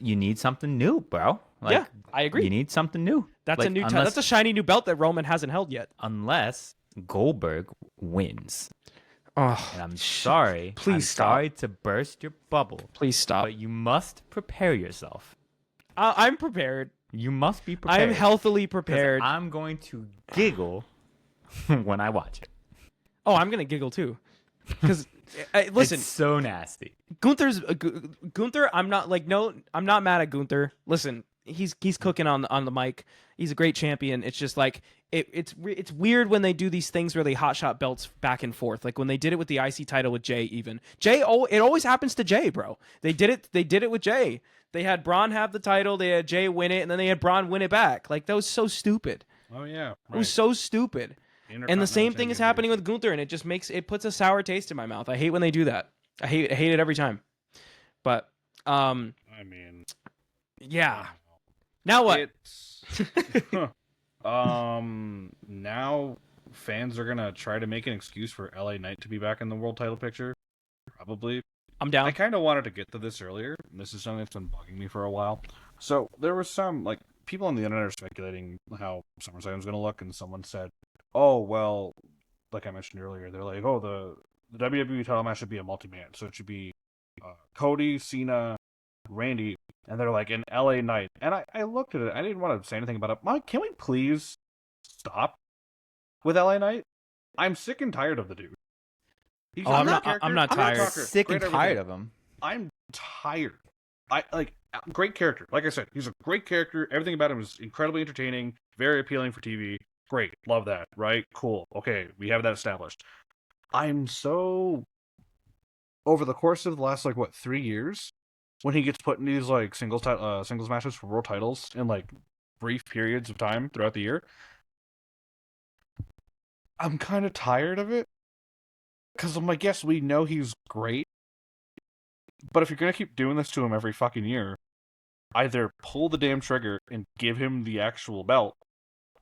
you need something new, bro. Like, Yeah, I agree. You need something new. That's Like, a new. unless, That's a shiny new belt that Roman hasn't held yet. unless Goldberg wins. Oh, And I'm sorry. Please I'm stop. sorry to burst your bubble, please stop. but you must prepare yourself. I'm prepared. You must be prepared. I am healthily 'cause prepared. I'm going to giggle when I watch it. Oh, I'm gonna giggle too. Because listen, It's so nasty. Gunther. I'm not like no. I'm not mad at Gunther. Listen, he's cooking on the mic. He's a great champion. It's just like it's weird when they do these things where they hotshot belts back and forth. Like when they did it with the IC title with Jay. Even Jay. Oh, it always happens to Jay, bro. They did it with Jay. They had Braun have the title. They had Jay win it, and then they had Braun win it back. Like that was so stupid. Oh yeah, It was so stupid. And the same thing is happening with Gunther, and it just puts a sour taste in my mouth. I hate when they do that. I hate it every time. But I mean, yeah. Now what? Now fans are gonna try to make an excuse for LA Knight to be back in the world title picture. Probably. I'm down. I kind of wanted to get to this earlier. This is something that's been bugging me for a while. So there was some people on the internet are speculating how SummerSlam's gonna look, and someone said, "Oh well," like I mentioned earlier, they're like, "Oh, the WWE title match should be a multi-man, so it should be Cody, Cena, Randy," and they're like an LA Knight. And I looked at it. I didn't want to say anything about it. Mike, can we please stop with LA Knight? I'm sick and tired of the dude. I'm not tired. Sick and tired of him. I'm tired. Great character. Like I said, he's a great character. Everything about him is incredibly entertaining, very appealing for TV. Great. Love that. Right? Cool. Okay, we have that established. I'm so over the course of the last 3 years, when he gets put in these singles matches for world titles in brief periods of time throughout the year, I'm kind of tired of it. Because I'm like, yes, we know he's great, but if you're gonna keep doing this to him every fucking year, either pull the damn trigger and give him the actual belt,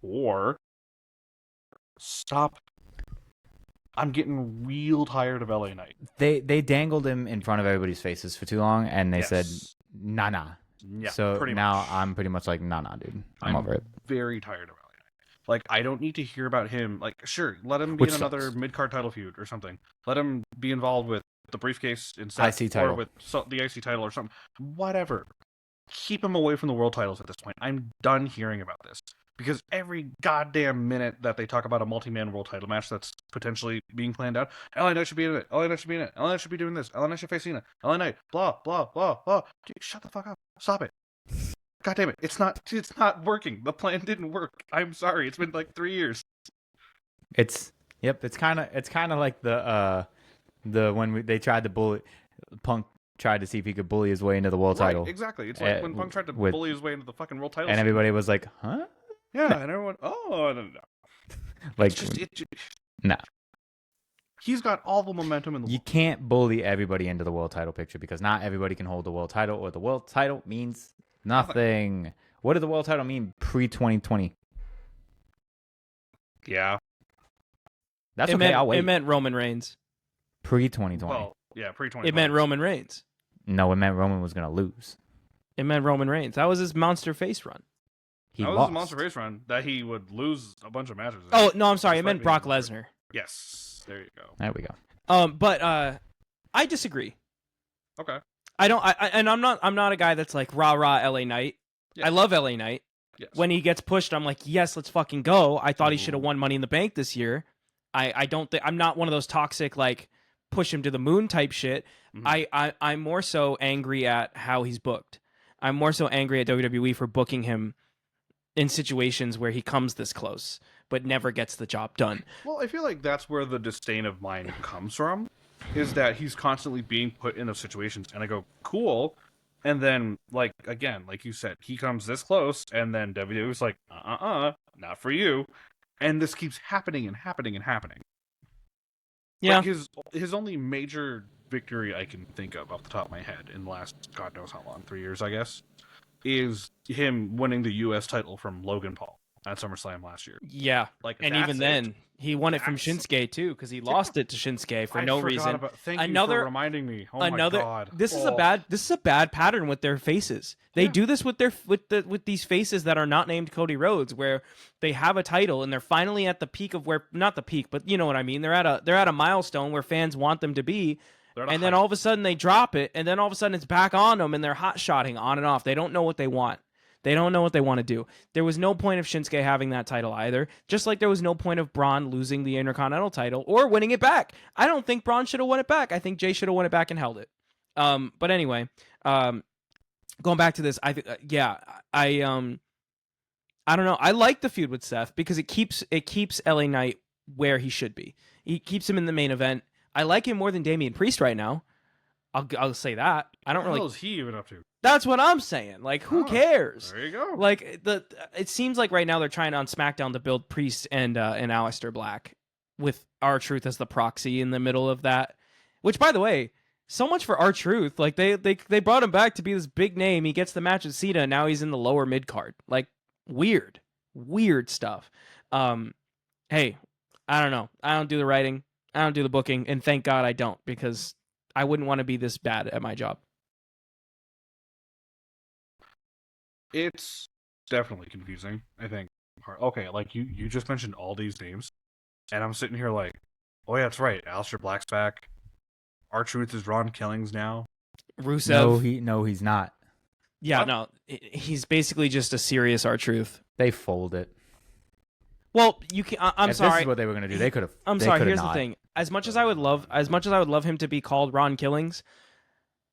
or stop. I'm getting real tired of LA Knight. They dangled him in front of everybody's faces for too long, and they said, nah. Yeah, so now I'm pretty much like, nah, dude. I'm over it. Very tired of LA Knight. I don't need to hear about him. Sure, let him be in another mid-card title feud or something. Let him be involved with the briefcase instead, IC title. or with the IC title or something. Whatever. Keep him away from the world titles at this point. I'm done hearing about this. Because every goddamn minute that they talk about a multi-man world title match that's potentially being planned out, LA Knight should be in it. LA Knight should be in it. LA Knight should be doing this. LA Knight should face Cena. LA Knight, blah, blah, blah, blah. Dude, shut the fuck up. Stop it. God damn it. It's not working. The plan didn't work. I'm sorry. It's been 3 years. It's kind of like the when they tried to bully Punk tried to see if he could bully his way into the world title. Exactly. It's like when Punk tried to bully his way into the fucking world title. And everybody was like, "Huh?" Yeah, and everyone, no. Nah. He's got all the momentum in the world. You can't bully everybody into the world title picture because not everybody can hold the world title, or the world title means nothing. What did the world title mean pre-2020? Yeah. That's okay, I'll wait. It meant Roman Reigns. Pre-2020. Well, yeah, pre-2020. It meant Roman Reigns. No, it meant Roman was going to lose. It meant Roman Reigns. That was his monster face run. That was his monster face run that he would lose a bunch of matches. Oh, no, I'm sorry. It meant Brock Lesnar. Yes. There you go. There we go. But I disagree. Okay. I'm not a guy that's like rah LA Knight. Yeah. I love LA Knight. Yes. When he gets pushed, I'm like, yes, let's fucking go. I thought he should have won Money in the Bank this year. I don't think I'm not one of those toxic push him to the moon type shit. Mm-hmm. I'm more so angry at how he's booked. I'm more so angry at WWE for booking him in situations where he comes this close but never gets the job done. Well, I feel like that's where the disdain of mine comes from, is that he's constantly being put in those situations, and I go, cool, and then, again, like you said, he comes this close, and then WWE's like, not for you, and this keeps happening and happening and happening. Yeah. His only major victory I can think of off the top of my head in the last, God knows how long, 3 years, I guess, is him winning the U.S. title from Logan Paul at SummerSlam last year. Yeah, and even then, he won it from Shinsuke too, because he lost it to Shinsuke for no reason. Thank you for reminding me. Oh my god, this is a bad pattern with their faces. They do this with these faces that are not named Cody Rhodes, where they have a title and they're finally at the peak of where, not the peak, but you know what I mean. They're at a milestone where fans want them to be. And then all of a sudden they drop it, and then all of a sudden it's back on them, and they're hot-shotting on and off. They don't know what they want. They don't know what they want to do. There was no point of Shinsuke having that title either, just like there was no point of Braun losing the Intercontinental title or winning it back. I don't think Braun should have won it back. I think Jay should have won it back and held it. But anyway, going back to this, I don't know. I like the feud with Seth because it keeps LA Knight where he should be. He keeps him in the main event. I like him more than Damian Priest right now. I'll say that. I don't really. What the hell is he even up to? That's what I'm saying. Who cares? There you go. It seems like right now they're trying on SmackDown to build Priest and Aleister Black with R-Truth as the proxy in the middle of that. Which, by the way, So much for R-Truth. Like they brought him back to be this big name. He gets the match with Cena, and now he's in the lower mid card. Like weird stuff. Hey, I don't know. I don't do the writing. I don't do the booking, and thank God I don't, because I wouldn't want to be this bad at my job. It's definitely confusing, I think. Okay, like you just mentioned all these names, and I'm sitting here like, oh yeah, that's right. Aleister Black's back. R-Truth is Ron Killings now. Rusev. No, he's not. Yeah, What? no. He's basically just a serious R-Truth. They fold it. Well, you can. I'm if sorry. This is what they were gonna do. They could have. I'm sorry. Here's the thing. As much as I would love him to be called Ron Killings,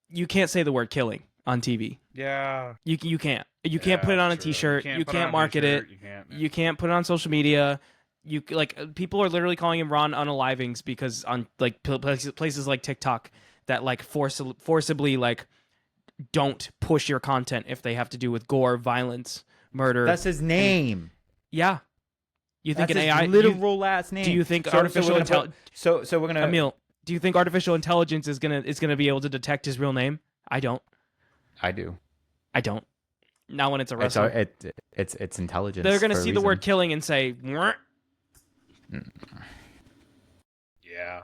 you can't say the word killing on TV. Yeah. You can't. You can't put it on a true. T-shirt. You put it on can't a market it. t-shirt, You can't put it on social media. You like people are literally calling him Ron Unalivings because on like places like TikTok that like forcibly like don't push your content if they have to do with gore, violence, murder. That's his name. Yeah. You think That's an his AI literal last name? Do you think so artificial intelligence? So we're gonna Emil, do you think artificial intelligence is gonna be able to detect his real name? I don't. I do. I don't. Not when it's a wrestler. It's intelligence. They're gonna for a see the word reason. killing and say, "Mwah," Yeah.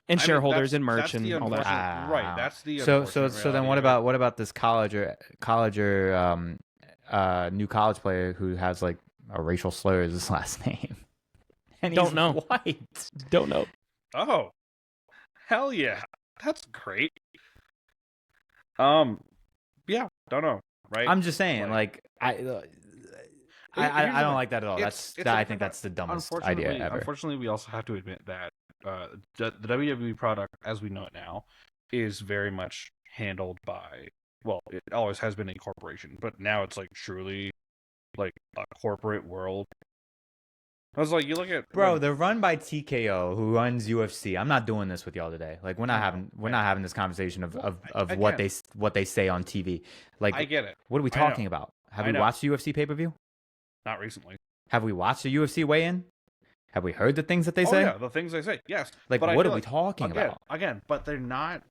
and I mean, shareholders that's- and merch that's and the all that. unfortunate- Right. That's the So unfortunate then reality what about this college or new college player who has like a racial slur as his last name? And Don't he's know. White. Don't know. Oh, hell yeah, that's great. Yeah, don't know, right? I'm just saying, like I Here's the don't thing. like that at all. It's a I different think that's the dumbest unfortunately, idea ever. Unfortunately, we also have to admit that the WWE product, as we know it now, is very much handled by. Well, it always has been a corporation, but now it's like truly like a corporate world. I was like, you look at Bro, they're run by TKO, who runs UFC. I'm not doing this with y'all today. Like we're not having this conversation of what they say on TV. Like I get it. What are we talking about? Have we watched the UFC pay-per-view? Not recently. Have we watched the UFC weigh-in? Have we heard the things that they say? Oh yeah, the things they say. Yes. Like but what are we talking about? Again, but they're not.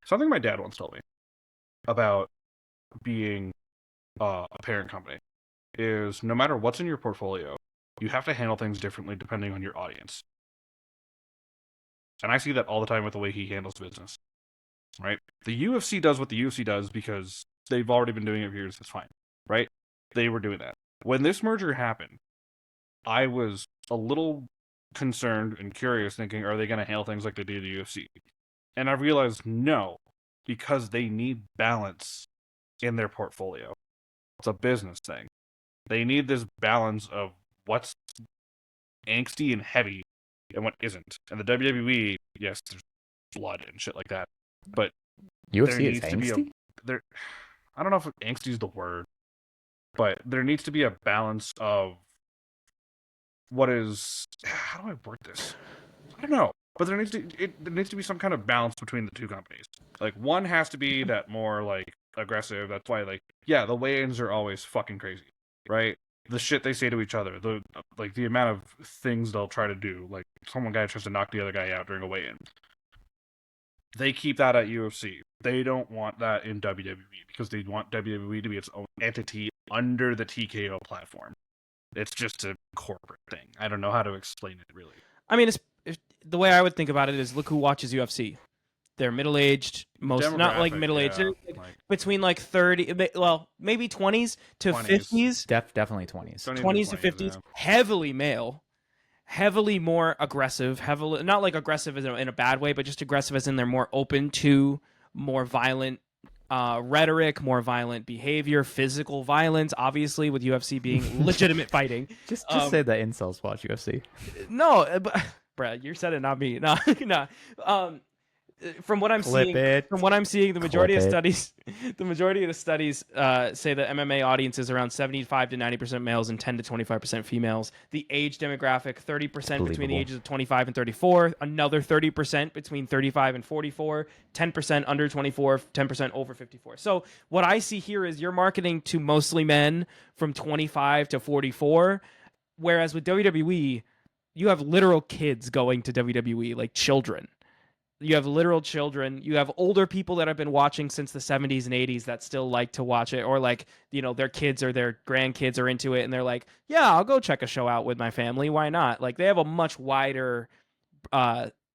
Something my dad once told me about being a parent company is no matter what's in your portfolio, you have to handle things differently depending on your audience. And I see that all the time with the way he handles business. Right? The UFC does what the UFC does because they've already been doing it for years. It's fine. Right? They were doing that. When this merger happened, I was a little concerned and curious, thinking, are they going to handle things like they do the UFC? And I realized no, because they need balance in their portfolio. It's a business thing. They need this balance of what's angsty and heavy and what isn't. And the WWE, yes, there's blood and shit like that, but UFC is angsty? I don't know if angsty is the word, but there needs to be a balance of what is. How do I word this? I don't know, but there needs to be some kind of balance between the two companies. Like one has to be that more like aggressive. That's why the weigh-ins are always fucking crazy, right? The shit they say to each other, the amount of things they'll try to do. Like someone guy tries to knock the other guy out during a weigh-in. They keep that at UFC. They don't want that in WWE because they want WWE to be its own entity under the TKO platform. It's just a corporate thing. I don't know how to explain it really. I mean, the way I would think about it is look who watches UFC. They're middle-aged, not like middle-aged. Yeah, between like 30, well, maybe 20s to 50s. Definitely 20s. 20s to 50s, heavily male, heavily more aggressive, heavily not like aggressive in a bad way, but just aggressive as in they're more open to more violent rhetoric, more violent behavior, physical violence, obviously with UFC being legitimate fighting. Just say that incels watch UFC. No, but Brad, you said it, not me. No. From what I'm seeing, the majority of the studies say that MMA audience is around 75 to 90% males and 10 to 25% females. The age demographic, 30% between the ages of 25 and 34, another 30% between 35 and 44, 10% under 24, 10% over 54. So what I see here is you're marketing to mostly men from 25 to 44, whereas with WWE, you have literal kids going to WWE, like children. You have literal children. You have older people that have been watching since the 70s and 80s that still like to watch it, or like, you know, their kids or their grandkids are into it and they're like, yeah, I'll go check a show out with my family. Why not? Like, they have a much wider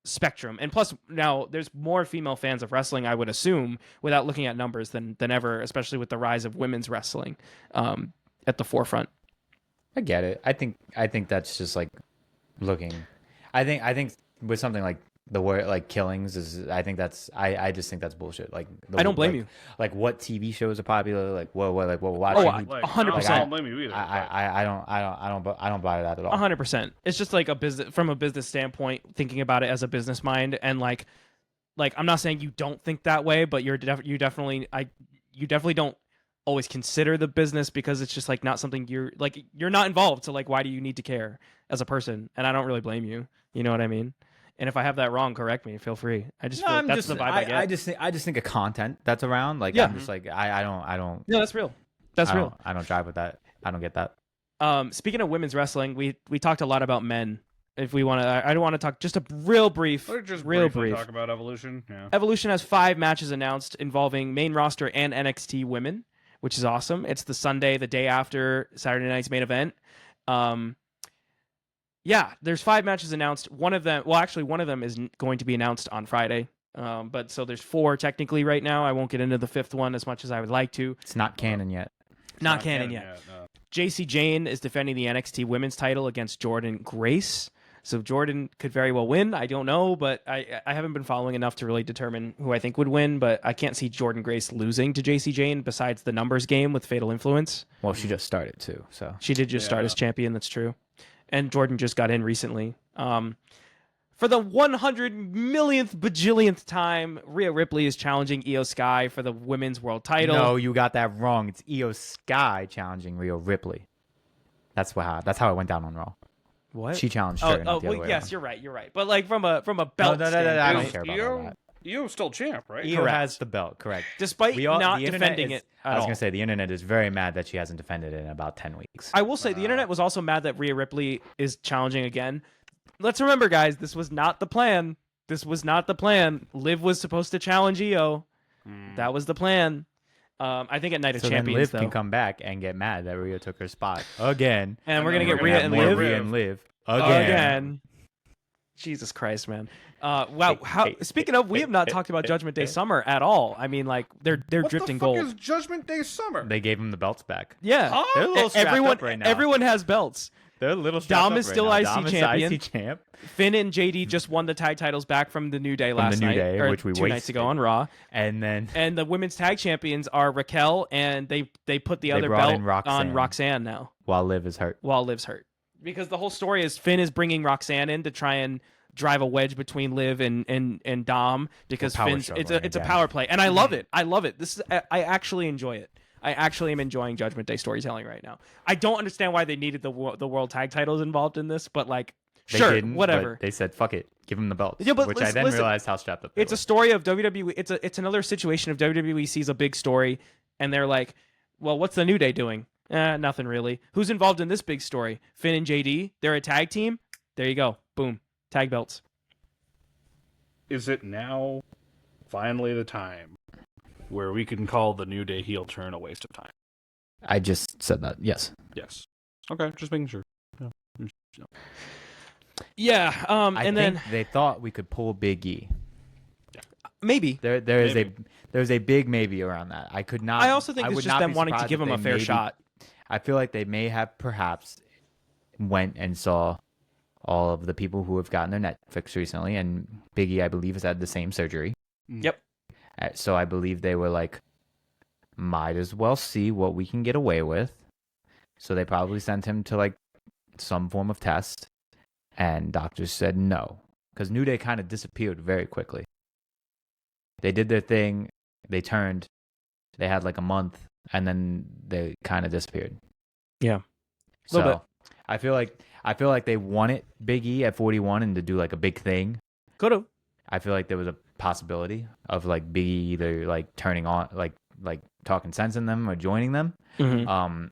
spectrum. And plus, now there's more female fans of wrestling, I would assume, without looking at numbers than ever, especially with the rise of women's wrestling at the forefront. I get it. I think that's just like looking. I think with something like the word like killings is, I just think that's bullshit. Like I don't blame you. Like what TV shows are popular? Like what we're watching? Oh, 100%. I don't blame you either. I don't buy that at all. 100%. It's just like from a business standpoint, thinking about it as a business mind, and like I'm not saying you don't think that way, but you definitely don't always consider the business, because it's just like not something you're not involved. So like, why do you need to care as a person? And I don't really blame you. You know what I mean? And if I have that wrong, correct me. Feel free. I just feel like that's the vibe I get. I just think of content that's around. Like, yeah. I'm just like I don't. No, that's real. That's real. I don't drive with that. I don't get that. Speaking of women's wrestling, we talked a lot about men. If we want to, I don't want to talk just a real brief. Or just real briefly brief. talk about Evolution. Yeah. Evolution has 5 matches announced involving main roster and NXT women, which is awesome. It's the Sunday, the day after Saturday night's main event. Yeah, there's 5 matches announced. One of them is going to be announced on Friday. But so there's 4 technically right now. I won't get into the 5th one as much as I would like to. It's not canon yet. Not canon yet. No. JC Jane is defending the NXT women's title against Jordan Grace. So Jordan could very well win. I don't know, but I haven't been following enough to really determine who I think would win. But I can't see Jordan Grace losing to JC Jane besides the numbers game with Fatal Influence. Well, she just started too, so she did just start as champion. That's true. And Jordan just got in recently. For the 100 millionth bajillionth time, Rhea Ripley is challenging Io Sky for the women's world title. No, you got that wrong. It's Io Sky challenging Rhea Ripley. That's how it went down on Raw. What? She challenged her. Not the other way yes, around. you're right. But like from a belt no, standpoint, I don't care about all that. Io's still champ, right? Io has the belt, correct. Despite not defending it at all. I was going to say, the internet is very mad that she hasn't defended it in about 10 weeks. I will say, the internet was also mad that Rhea Ripley is challenging again. Let's remember, guys, this was not the plan. Liv was supposed to challenge Io. That was the plan. I think at Night of Champions, then Liv can come back and get mad that Rhea took her spot again. And we're going to get Rhea and Liv again. Jesus Christ, man. Wow. Speaking of, we have not talked about Judgment Day Summer at all. I mean, like, they're drifting gold. What the fuck is Judgment Day Summer? They gave him the belts back. Yeah. Huh? They're a little strapped up right now. Everyone has belts. They're a little strapped Dom up is still right IC now. champion. IC champ. Finn and JD just won the tag titles back from the New Day last New night, Day, or which we 2 nights ago on Raw. And the women's tag champions are Raquel, and they put the other brought belt in Roxanne. on Roxanne now. While Liv's hurt. Because the whole story is Finn is bringing Roxanne in to try and drive a wedge between Liv and Dom, because Finn's it's a power play, and I love it. I actually enjoy it. I actually am enjoying Judgment Day storytelling right now. I don't understand why they needed the world tag titles involved in this, but like, sure, whatever. They said, "Fuck it, give them the belts." Yeah, but which I then realized how strapped up. It's a story of WWE. It's another situation of WWE sees a big story, and they're like, "Well, what's the New Day doing?" Nothing really. Who's involved in this big story? Finn and JD. They're a tag team. There you go. Boom. Tag belts. Is it now finally the time where we can call the New Day heel turn a waste of time? I just said that. Yes. Yes. Okay, just making sure. Yeah. I and think then they thought we could pull Big E. Maybe there's a big maybe around that. I could not. I also think it's just them wanting to give him a fair shot. I feel like they may have perhaps went and saw all of the people who have gotten their neck fixed recently, and Big E, I believe, has had the same surgery. Yep. So I believe they were like, might as well see what we can get away with. So they probably sent him to like some form of test, and doctors said no, because New Day kind of disappeared very quickly. They did their thing, they turned, they had like a month, and then they kind of disappeared. Yeah. So I feel like they wanted Big E at 41 and to do like a big thing. Could have. I feel like there was a possibility of like Big E either like turning on, like talking sense in them or joining them. Mm-hmm.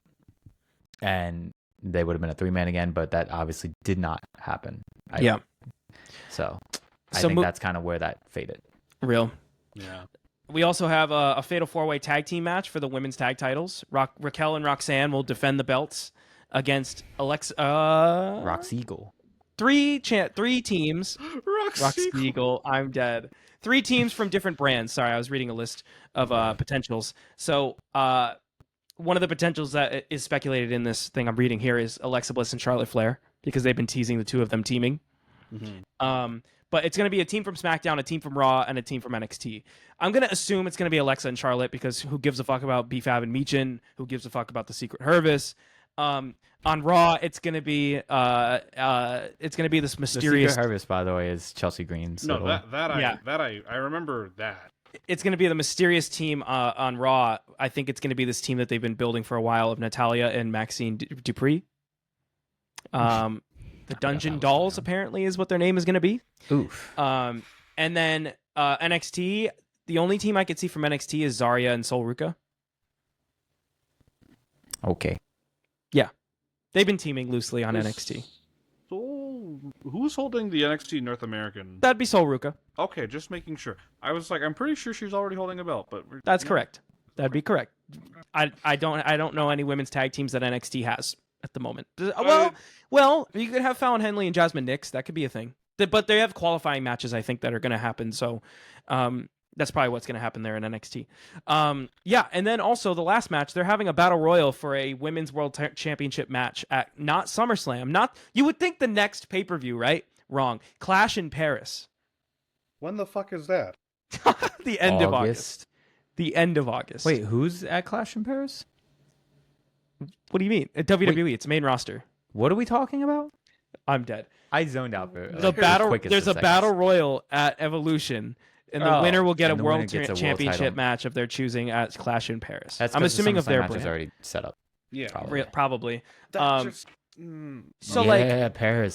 And they would have been a 3-man again, but that obviously did not happen. So I think that's kind of where that faded. Real. Yeah. We also have a fatal 4-way tag team match for the women's tag titles. Raquel and Roxanne will defend the belts against Roxy Eagle. Three teams. Roxy Eagle. I'm dead. 3 teams from different brands. Sorry, I was reading a list of potentials. So one of the potentials that is speculated in this thing I'm reading here is Alexa Bliss and Charlotte Flair, because they've been teasing the two of them teaming. Mm-hmm. But it's going to be a team from SmackDown, a team from Raw, and a team from NXT. I'm going to assume it's going to be Alexa and Charlotte, because who gives a fuck about B-Fab and Michin? Who gives a fuck about the Secret Hervis? On Raw, it's going to be this mysterious. The Secret Hervis, by the way, is Chelsea Green. So. No, I remember that. It's going to be the mysterious team on Raw. I think it's going to be this team that they've been building for a while of Natalya and Maxine Dupree. The Dungeon Dolls apparently is what their name is going to be. Oof. And then NXT, the only team I could see from NXT is Zarya and Sol Ruka. Okay. Yeah. They've been teaming loosely on NXT. So, who's holding the NXT North American? That'd be Sol Ruka. Okay, just making sure. I was like, I'm pretty sure she's already holding a belt, but that's correct. That'd be correct. I don't know any women's tag teams that NXT has at the moment. Well, you could have Fallon Henley and Jasmine Nix. That could be a thing. But they have qualifying matches, I think, that are going to happen. So that's probably what's going to happen there in NXT. Yeah, and then also the last match, they're having a battle royal for a women's world championship match at not SummerSlam. You would think the next pay-per-view, right? Wrong. Clash in Paris. When the fuck is that? The end of August. The end of August. Wait, who's at Clash in Paris? What do you mean? At WWE, it's main roster. What are we talking about? I'm dead. I zoned out for There's a battle royal at Evolution, and the winner will get a world championship match of their choosing at Clash in Paris. I'm assuming of their match is already set up. Yeah, probably. Paris,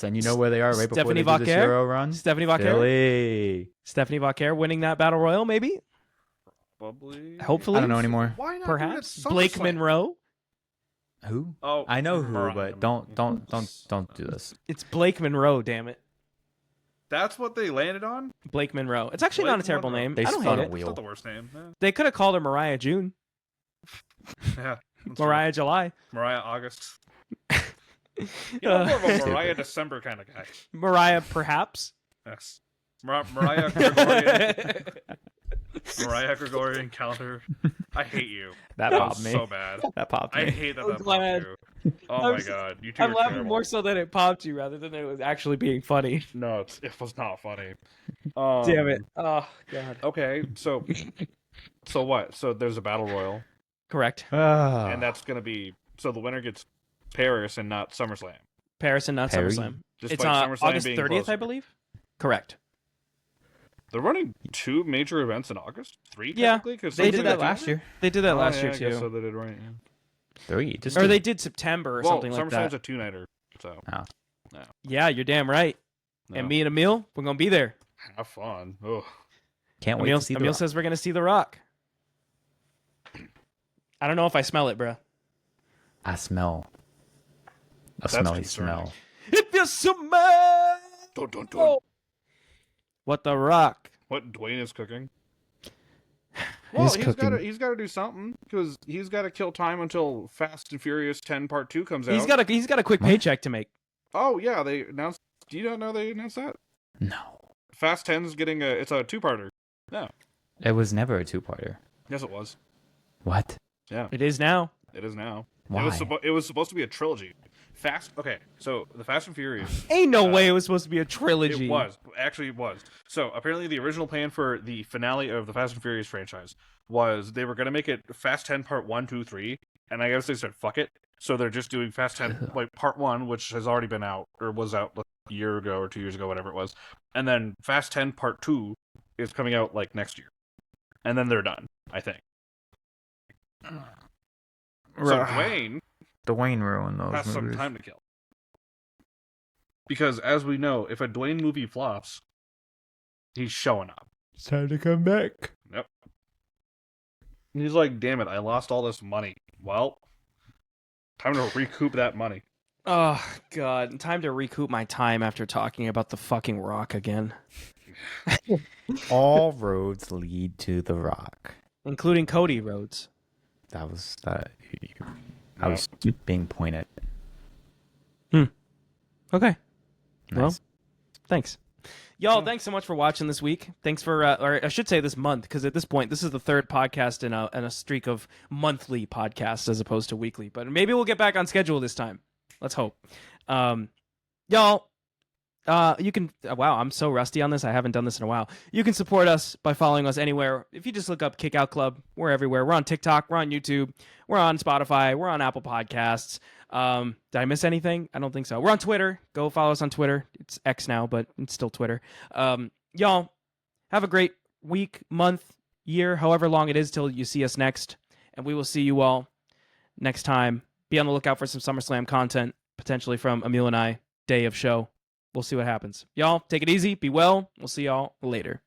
and you know where they are right before they do the Euro run. Stephanie Vauquer winning that battle royal, maybe. Probably. Hopefully. I don't know anymore. Why not? Perhaps Blake Monroe. Who? Oh, I know who, but don't do this. It's Blake Monroe, damn it. That's what they landed on? Blake Monroe. It's actually not a terrible name. I don't hate it. It's not the worst name. Yeah. They could have called her Mariah June. Yeah. Mariah July. Mariah August. More of a Mariah December kind of guy. Mariah perhaps. Yes. Mariah Gregorian. Mariah Gregorian calendar. I hate you. That popped me. So bad. That popped me. I hate that. That popped you. Oh my god. You two I'm are laughing terrible. more so that it popped you rather than it was actually being funny. No, it was not funny. Damn it. Oh god. Okay, so what? So there's a battle royal. Correct. And that's gonna be so the winner gets Paris and not SummerSlam. Paris and not SummerSlam. It's on August 30th, I believe. Correct. They're running 2 major events in August? 3 technically? Because they did that last year. They did that last year too. So they did right. Yeah. 3. Or they did September or something like that. SummerSlam's a 2-nighter. So. Oh. No. Yeah, you're damn right. No. And me and Emil, we're gonna be there. Have fun. Ugh. Can't wait to see Emil says we're gonna see The Rock. I don't know if I smell it, bro. I smell a smelly smell. If you smell Dun. What The Rock? What Dwayne is cooking? Well, he's got to do something because he's got to kill time until Fast and Furious 10 Part 2 comes out. He's got a quick paycheck to make. Oh yeah, they announced. Do you not know they announced that? No. Fast 10's getting it's a 2-parter. No. It was never a 2-parter. Yes, it was. What? Yeah. It is now. It is now. Why? It was supposed to be a trilogy. Okay, so the Fast and Furious. Ain't no way it was supposed to be a trilogy. It was. Actually, it was. So apparently the original plan for the finale of the Fast and Furious franchise was they were going to make it Fast 10 Part 1, 2, 3, and I guess they said, fuck it. So they're just doing Fast 10, like Part 1, which has already been out, or was out like a year ago or 2 years ago, whatever it was. And then Fast 10 Part 2 is coming out like next year. And then they're done, I think. So Dwayne ruined those has movies. some time to kill. Because as we know, if a Dwayne movie flops, he's showing up. It's time to come back. Yep. He's like, damn it, I lost all this money. Well, time to recoup that money. Oh, God. Time to recoup my time after talking about the fucking Rock again. All roads lead to the Rock. Including Cody Rhodes. That was I was being pointed. Okay. Nice. Well, thanks. Y'all, thanks so much for watching this week. Thanks for, or I should say this month, because at this point, this is the third podcast in a streak of monthly podcasts as opposed to weekly. But maybe we'll get back on schedule this time. Let's hope. Y'all, you can, wow, I'm so rusty on this. I haven't done this in a while. You can support us by following us anywhere. If you just look up Kickout Club, we're everywhere. We're on TikTok, we're on YouTube, we're on Spotify, we're on Apple Podcasts. Did I miss anything? I don't think so. We're on Twitter. Go follow us on Twitter. It's X now, but it's still Twitter. Y'all, have a great week, month, year, however long it is till you see us next. And we will see you all next time. Be on the lookout for some SummerSlam content, potentially from Emil and I, day of show. We'll see what happens. Y'all, take it easy. Be well. We'll see y'all later.